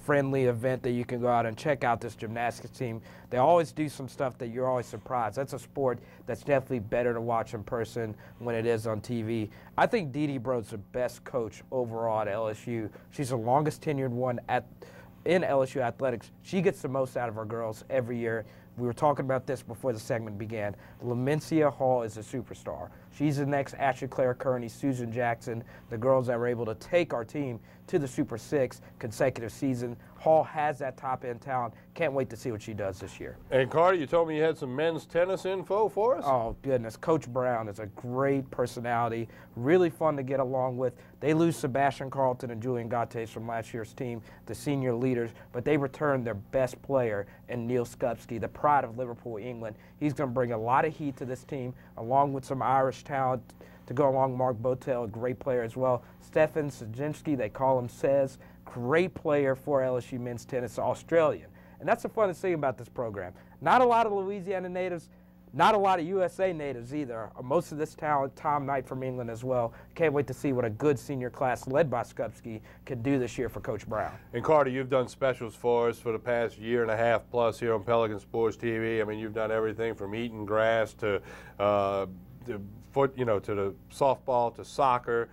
friendly event that you can go out and check out this gymnastics team. They always do some stuff that you're always surprised. That's a sport that's definitely better to watch in person when it is on TV. I think Dee Dee Brode's the best coach overall at LSU. She's the longest tenured one in LSU athletics. She gets the most out of her girls every year. We were talking about this before the segment began. Lamencia Hall is a superstar. She's the next Ashley Claire Kearney, Susan Jackson, the girls that were able to take our team to the Super 6 consecutive season. Hall has that top-end talent. Can't wait to see what she does this year. And Carter, you told me you had some men's tennis info for us? Oh, goodness. Coach Brown is a great personality, really fun to get along with. They lose Sebastian Carlton and Julian Gattes from last year's team, the senior leaders, but they returned their best player in Neil Skupski, the pride of Liverpool, England. He's going to bring a lot of heat to this team, along with some Irish talent to go along. Mark Botel, a great player as well. Stefan Sajinski, they call him Sez, great player for LSU men's tennis, Australian. And that's the funnest thing about this program. Not a lot of Louisiana natives, not a lot of USA natives either. Most of this talent, Tom Knight from England as well. Can't wait to see what a good senior class led by Skupski can do this year for Coach Brown. And Carter, you've done specials for us for the past year and a half plus here on Pelican Sports TV. I mean, you've done everything from eating grass to foot, to the softball to soccer,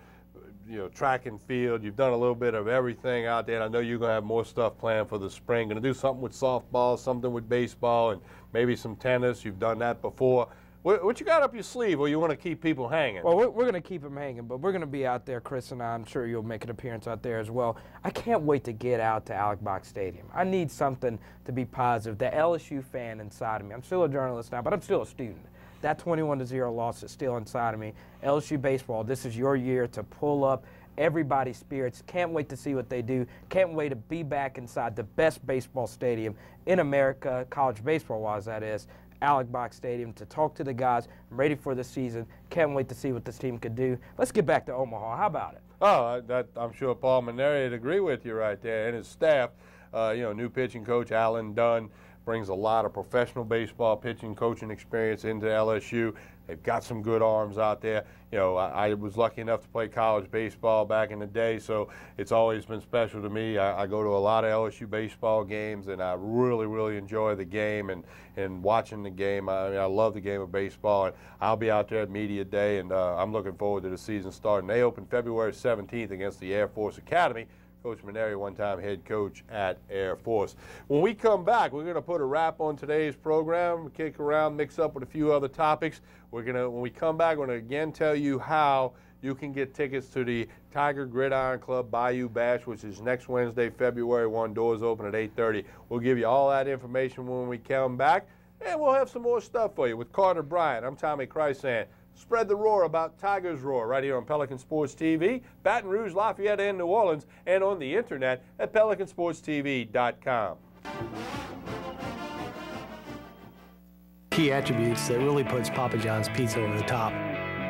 track and field. You've done a little bit of everything out there, and I know you're going to have more stuff planned for the spring. Going to do something with softball, something with baseball, and maybe some tennis. You've done that before. What you got up your sleeve, or you want to keep people hanging? Well, we're going to keep them hanging, but we're going to be out there, Chris and I'm sure you'll make an appearance out there as well. I can't wait to get out to Alex Box Stadium. I need something to be positive. The LSU fan inside of me. I'm still a journalist now, but I'm still a student. That 21-0 loss is still inside of me. LSU baseball, this is your year to pull up everybody's spirits. Can't wait to see what they do. Can't wait to be back inside the best baseball stadium in America, college baseball-wise, that is, Alex Box Stadium, to talk to the guys. I'm ready for the season. Can't wait to see what this team could do. Let's get back to Omaha. How about it? Oh, I'm sure Paul Maneri would agree with you right there, and his staff. New pitching coach Alan Dunn brings a lot of professional baseball pitching coaching experience into LSU. They've got some good arms out there. I was lucky enough to play college baseball back in the day, so it's always been special to me. I go to a lot of LSU baseball games, and I really, really enjoy the game and watching the game. I love the game of baseball, and I'll be out there at Media Day, and I'm looking forward to the season starting. They open February 17th against the Air Force Academy. Coach Maneri, one-time head coach at Air Force. When we come back, we're going to put a wrap on today's program, kick around, mix up with a few other topics. When we come back, we're going to again tell you how you can get tickets to the Tiger Gridiron Club Bayou Bash, which is next Wednesday, February 1. Doors open at 8:30. We'll give you all that information when we come back, and we'll have some more stuff for you with Carter Bryant. I'm Tommy Chrysan. Spread the roar about Tigers Roar right here on Pelican Sports TV, Baton Rouge, Lafayette, and New Orleans, and on the internet at PelicanSportsTV.com. Key attributes that really puts Papa John's Pizza over the top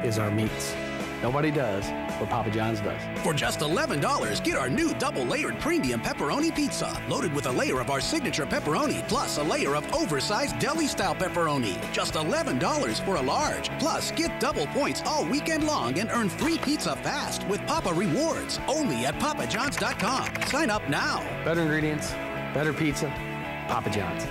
is our meats. Nobody does what Papa John's does. For just $11, get our new double-layered premium pepperoni pizza, loaded with a layer of our signature pepperoni, plus a layer of oversized deli-style pepperoni. Just $11 for a large. Plus, get double points all weekend long and earn free pizza fast with Papa Rewards, only at papajohns.com. Sign up now. Better ingredients, better pizza, Papa John's.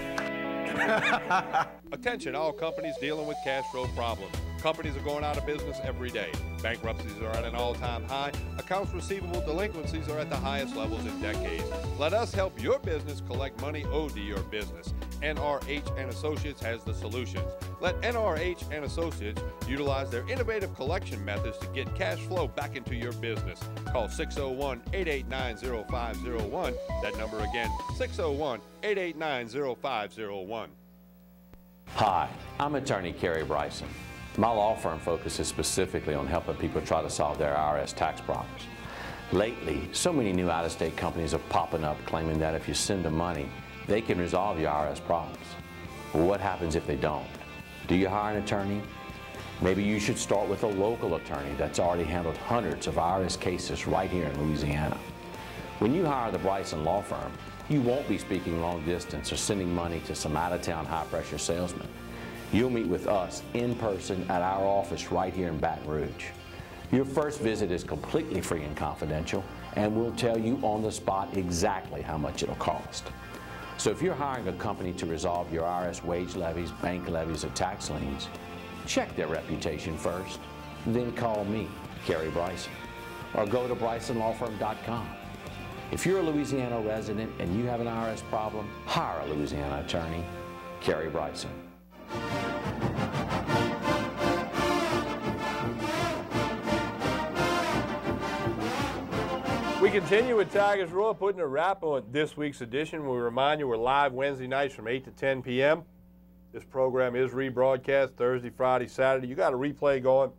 Attention, all companies dealing with cash flow problems. Companies are going out of business every day. Bankruptcies are at an all-time high. Accounts receivable delinquencies are at the highest levels in decades. Let us help your business collect money owed to your business. NRH and Associates has the solutions. Let NRH and Associates utilize their innovative collection methods to get cash flow back into your business. Call 601-889-0501. That number again, 601-889-0501. Hi, I'm attorney Kerry Bryson. My law firm focuses specifically on helping people try to solve their IRS tax problems. Lately, so many new out-of-state companies are popping up claiming that if you send them money, they can resolve your IRS problems. Well, what happens if they don't? Do you hire an attorney? Maybe you should start with a local attorney that's already handled hundreds of IRS cases right here in Louisiana. When you hire the Bryson Law Firm, you won't be speaking long distance or sending money to some out-of-town high-pressure salesman. You'll meet with us in person at our office right here in Baton Rouge. Your first visit is completely free and confidential, and we'll tell you on the spot exactly how much it'll cost. So if you're hiring a company to resolve your IRS wage levies, bank levies, or tax liens, check their reputation first, then call me, Kerry Bryson, or go to brysonlawfirm.com. If you're a Louisiana resident and you have an IRS problem, hire a Louisiana attorney, Kerry Bryson. We continue with Tigers Roar, putting a wrap on this week's edition. We remind you we're live Wednesday nights from 8 to 10 p.m. This program is rebroadcast Thursday, Friday, Saturday. You got a replay going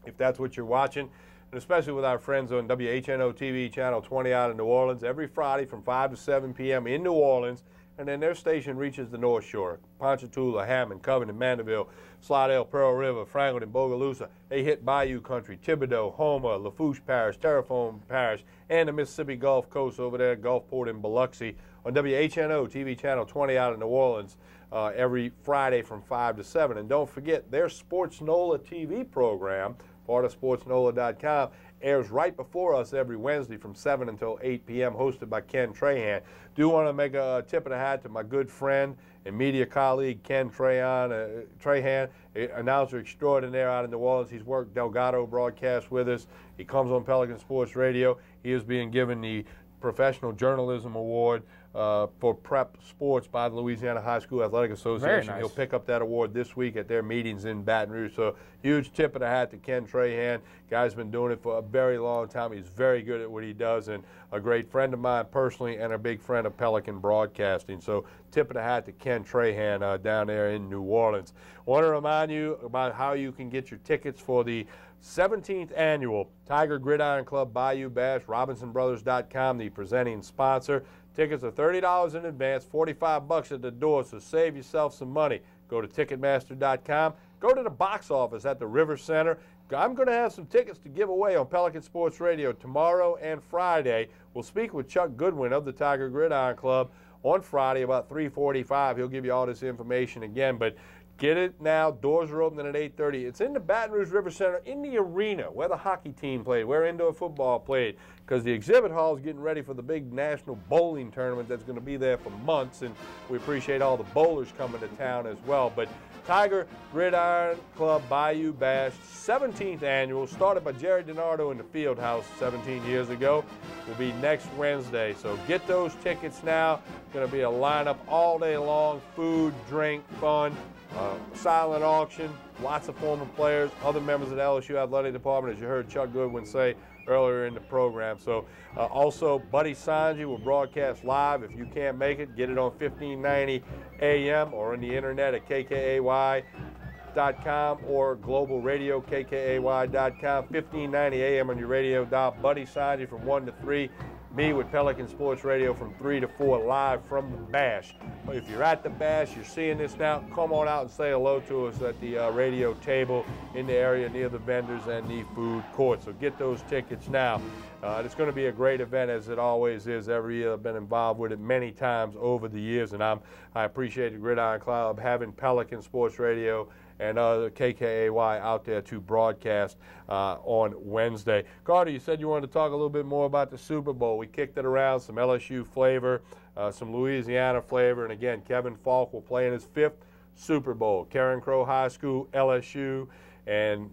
if that's what you're watching, and especially with our friends on WHNO TV, Channel 20 out in New Orleans, every Friday from 5 to 7 p.m. in New Orleans, and then their station reaches the North Shore. Ponchatoula, Hammond, Covington, Mandeville, Slidell, Pearl River, Franklin, Bogalusa. They hit Bayou Country, Thibodaux, Houma, Lafourche Parish, Terrebonne Parish, and the Mississippi Gulf Coast over there, Gulfport and Biloxi on WHNO TV Channel 20 out in New Orleans every Friday from 5 to 7. And don't forget, their Sports NOLA TV program, part of SportsNOLA.com, airs right before us every Wednesday from 7 until 8 p.m., hosted by Ken Trahan. Do want to make a tip of the hat to my good friend and media colleague, Ken Trahan, announcer extraordinaire out in New Orleans. He's worked Delgado broadcast with us. He comes on Pelican Sports Radio. He is being given the Professional Journalism Award for prep sports by the Louisiana High School Athletic Association. Very nice. He'll pick up that award this week at their meetings in Baton Rouge. So huge tip of the hat to Ken Trahan. Guy's been doing it for a very long time. He's very good at what he does and a great friend of mine personally and a big friend of Pelican Broadcasting. So tip of the hat to Ken Trahan down there in New Orleans. I want to remind you about how you can get your tickets for the 17th Annual Tiger Gridiron Club Bayou Bash, RobinsonBrothers.com, the presenting sponsor. Tickets are $30 in advance, $45 at the door, so save yourself some money. Go to Ticketmaster.com. Go to the box office at the River Center. I'm going to have some tickets to give away on Pelican Sports Radio tomorrow and Friday. We'll speak with Chuck Goodwin of the Tiger Gridiron Club on Friday about 3:45. He'll give you all this information again, but get it now. Doors are opening at 8:30. It's in the Baton Rouge River Center in the arena where the hockey team played, where indoor football played, because the exhibit hall is getting ready for the big national bowling tournament that's going to be there for months, and we appreciate all the bowlers coming to town as well. But Tiger Gridiron Club Bayou Bash, 17th annual, started by Jerry DiNardo in the field house 17 years ago, will be next Wednesday. So get those tickets now. Going to be a lineup all day long, food, drink, fun. Silent auction, lots of former players, other members of the LSU Athletic Department, as you heard Chuck Goodwin say earlier in the program. So also, Buddy Sanji will broadcast live. If you can't make it, get it on 1590 AM or on the internet at KKAY.com or Global Radio, KKAY.com, 1590 AM on your radio dial. Buddy Sanji from 1 to 3. Me with Pelican Sports Radio from 3 to 4 live from the Bash. If you're at the Bash, you're seeing this now, come on out and say hello to us at the radio table in the area near the vendors and the food court. So get those tickets now. It's going to be a great event, as it always is every year. I've been involved with it many times over the years, and I appreciate the Gridiron Club having Pelican Sports Radio and KKAY out there to broadcast on Wednesday. Carter, you said you wanted to talk a little bit more about the Super Bowl. We kicked it around, some LSU flavor, some Louisiana flavor, and again, Kevin Falk will play in his 5th Super Bowl. Karen Crowe High School, LSU, and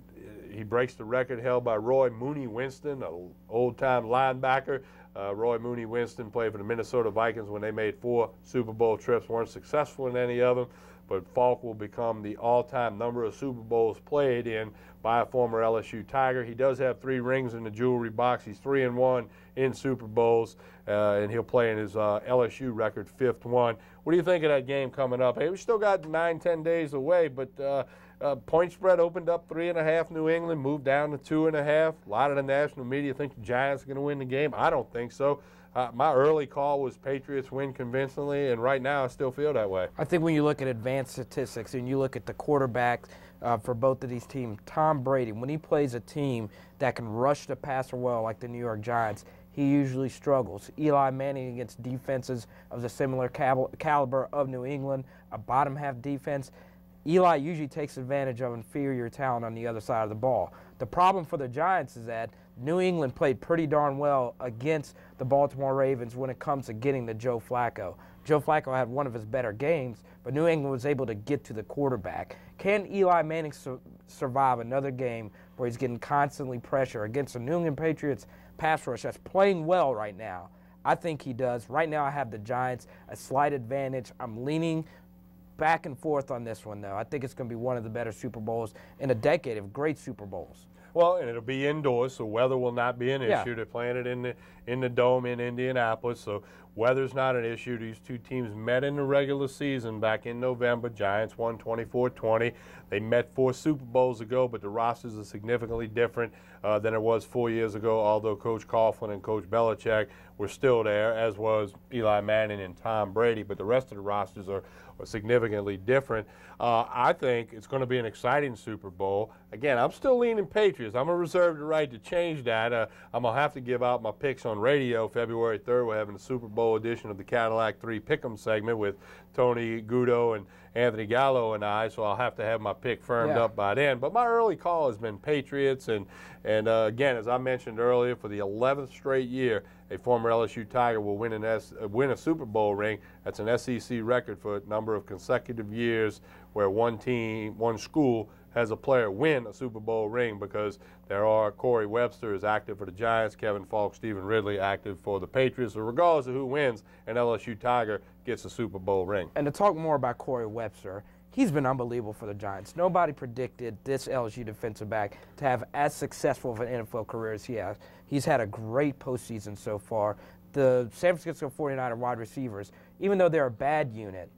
he breaks the record held by Roy Mooney Winston, an old-time linebacker. Roy Mooney Winston played for the Minnesota Vikings when they made 4 Super Bowl trips, weren't successful in any of them. But Falk will become the all-time number of Super Bowls played in by a former LSU Tiger. He does have 3 rings in the jewelry box. He's 3-1 in Super Bowls, and he'll play in his LSU record 5th one. What do you think of that game coming up? Hey, we still got 9-10 days away, but point spread opened up 3.5 New England, moved down to 2.5. A lot of the national media think the Giants are going to win the game. I don't think so. My early call was Patriots win convincingly, and right now I still feel that way. I think when you look at advanced statistics and you look at the quarterbacks for both of these teams, Tom Brady, when he plays a team that can rush the passer well like the New York Giants, he usually struggles. Eli Manning against defenses of the similar caliber of New England, a bottom half defense, Eli usually takes advantage of inferior talent on the other side of the ball. The problem for the Giants is that New England played pretty darn well against the Baltimore Ravens when it comes to getting to Joe Flacco. Joe Flacco had one of his better games, but New England was able to get to the quarterback. Can Eli Manning survive another game where he's getting constantly pressure against the New England Patriots pass rush that's playing well right now? I think he does. Right now I have the Giants a slight advantage. I'm leaning back and forth on this one, though. I think it's going to be one of the better Super Bowls in a decade of great Super Bowls. Well, and it'll be indoors, so weather will not be an issue. They're playing it in the Dome in Indianapolis, so weather's not an issue. These two teams met in the regular season back in November. Giants won 24-20. They met 4 Super Bowls ago, but the rosters are significantly different than it was 4 years ago, although Coach Coughlin and Coach Belichick were still there, as was Eli Manning and Tom Brady, but the rest of the rosters are significantly different. I think it's going to be an exciting Super Bowl. Again, I'm still leaning Patriots. I'm going to reserve the right to change that. I'm going to have to give out my picks on radio February 3rd. We're having a Super Bowl edition of the Cadillac 3 Pick'em segment with Tony Gudo and Anthony Gallo and I, so I'll have to have my pick firmed up by then. But my early call has been Patriots, and again, as I mentioned earlier, for the 11th straight year, a former LSU Tiger will win a Super Bowl ring. That's an SEC record for a number of consecutive years where one team, one school, has a player win a Super Bowl ring, because there are Corey Webster is active for the Giants, Kevin Falk, Stephen Ridley active for the Patriots. So regardless of who wins, an LSU Tiger gets a Super Bowl ring. And to talk more about Corey Webster, he's been unbelievable for the Giants. Nobody predicted this LSU defensive back to have as successful of an NFL career as he has. He's had a great postseason so far. The San Francisco 49er wide receivers, even though they're a bad unit,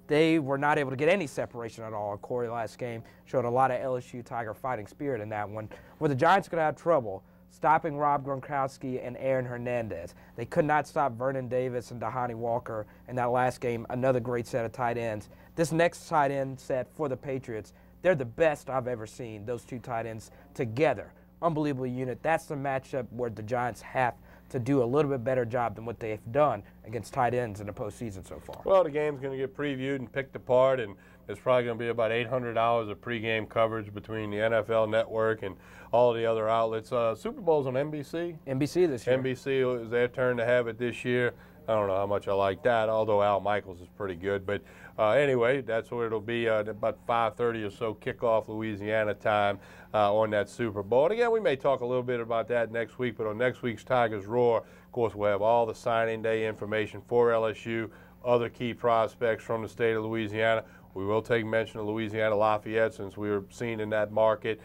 they were not able to get any separation at all. Corey last game showed a lot of LSU Tiger fighting spirit in that one, where the Giants could have trouble stopping Rob Gronkowski and Aaron Hernandez. They could not stop Vernon Davis and Dahani Walker in that last game, another great set of tight ends. This next tight end set for the Patriots, they're the best I've ever seen, those two tight ends together. Unbelievable unit. That's the matchup where the Giants have to do a little bit better job than what they've done against tight ends in the postseason so far. Well, the game's going to get previewed and picked apart, and there's probably going to be about 800 hours of pregame coverage between the NFL Network and all the other outlets. Super Bowl's on NBC. NBC this year. NBC is their turn to have it this year. I don't know how much I like that, although Al Michaels is pretty good. But anyway, that's where it'll be about 5:30 or so, kickoff Louisiana time on that Super Bowl. And again, we may talk a little bit about that next week, but on next week's Tigers Roar, of course, we'll have all the signing day information for LSU, other key prospects from the state of Louisiana. We will take mention of Louisiana Lafayette, since we were seen in that market.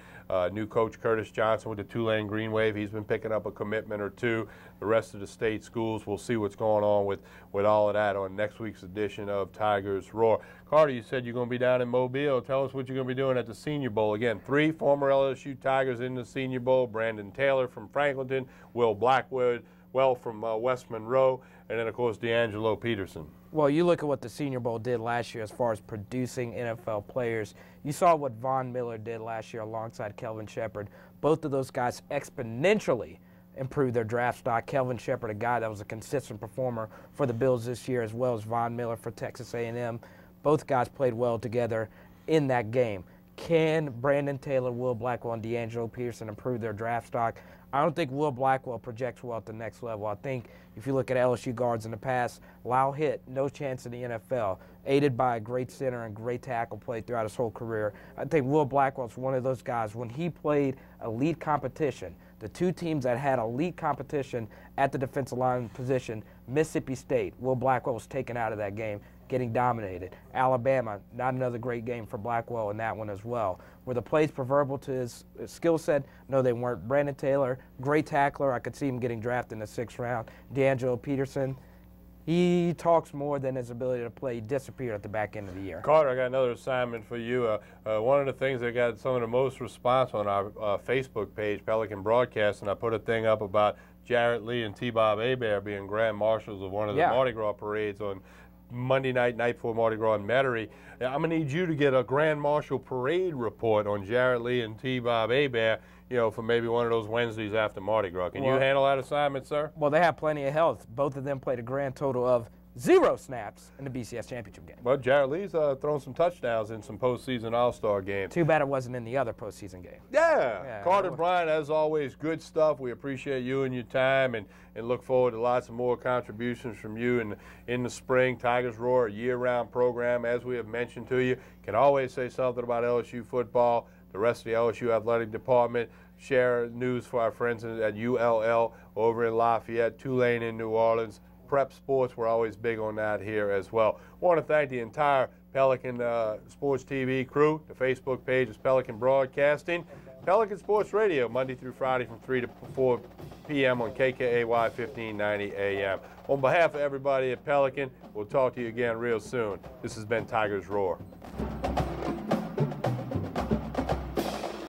New coach Curtis Johnson with the Tulane Green Wave. He's been picking up a commitment or two. The rest of the state schools, we'll see what's going on with all of that on next week's edition of Tigers Roar. Carter, you said you're going to be down in Mobile. Tell us what you're going to be doing at the Senior Bowl. Again, 3 former LSU Tigers in the Senior Bowl. Brandon Taylor from Franklinton, Will Blackwood, from West Monroe, and then, of course, D'Angelo Peterson. Well, you look at what the Senior Bowl did last year as far as producing NFL players. You saw what Von Miller did last year alongside Kelvin Shepherd. Both of those guys exponentially improved their draft stock. Kelvin Shepherd, a guy that was a consistent performer for the Bills this year, as well as Von Miller for Texas A&M. Both guys played well together in that game. Can Brandon Taylor, Will Blackwell, and D'Angelo Peterson improve their draft stock? I don't think Will Blackwell projects well at the next level. I think if you look at LSU guards in the past, Lau Hitt, no chance in the NFL, aided by a great center and great tackle play throughout his whole career. I think Will Blackwell's one of those guys, when he played elite competition, the two teams that had elite competition at the defensive line position, Mississippi State, Will Blackwell was taken out of that game, getting dominated. Alabama, not another great game for Blackwell in that one as well. Were the plays proverbial to his skill set? No, they weren't. Brandon Taylor, great tackler. I could see him getting drafted in the 6th round. D'Angelo Peterson, he talks more than his ability to play. He disappeared at the back end of the year. Carter, I got another assignment for you. One of the things that got some of the most response on our Facebook page, Pelican Broadcast, and I put a thing up about Jarrett Lee and T-Bob Hebert being grand marshals of one of the Mardi Gras parades on Monday night before Mardi Gras in Metairie. I'm going to need you to get a Grand Marshal parade report on Jarrett Lee and T-Bob Hebert, for maybe one of those Wednesdays after Mardi Gras. Can you handle that assignment, sir? Well, they have plenty of health. Both of them played a grand total of 0 snaps in the BCS championship game. Well, Jared Lee's thrown some touchdowns in some postseason All-Star games. Too bad it wasn't in the other postseason game. Yeah. Carter Bryant, as always, good stuff. We appreciate you and your time and look forward to lots of more contributions from you in the spring. Tigers Roar, a year-round program, as we have mentioned to you. Can always say something about LSU football, the rest of the LSU athletic department. Share news for our friends at ULL over in Lafayette, Tulane in New Orleans. Prep Sports, we're always big on that here as well. I want to thank the entire Pelican Sports TV crew. The Facebook page is Pelican Broadcasting. Pelican Sports Radio, Monday through Friday from 3 to 4 p.m. on KKAY 1590 AM. On behalf of everybody at Pelican, we'll talk to you again real soon. This has been Tigers Roar.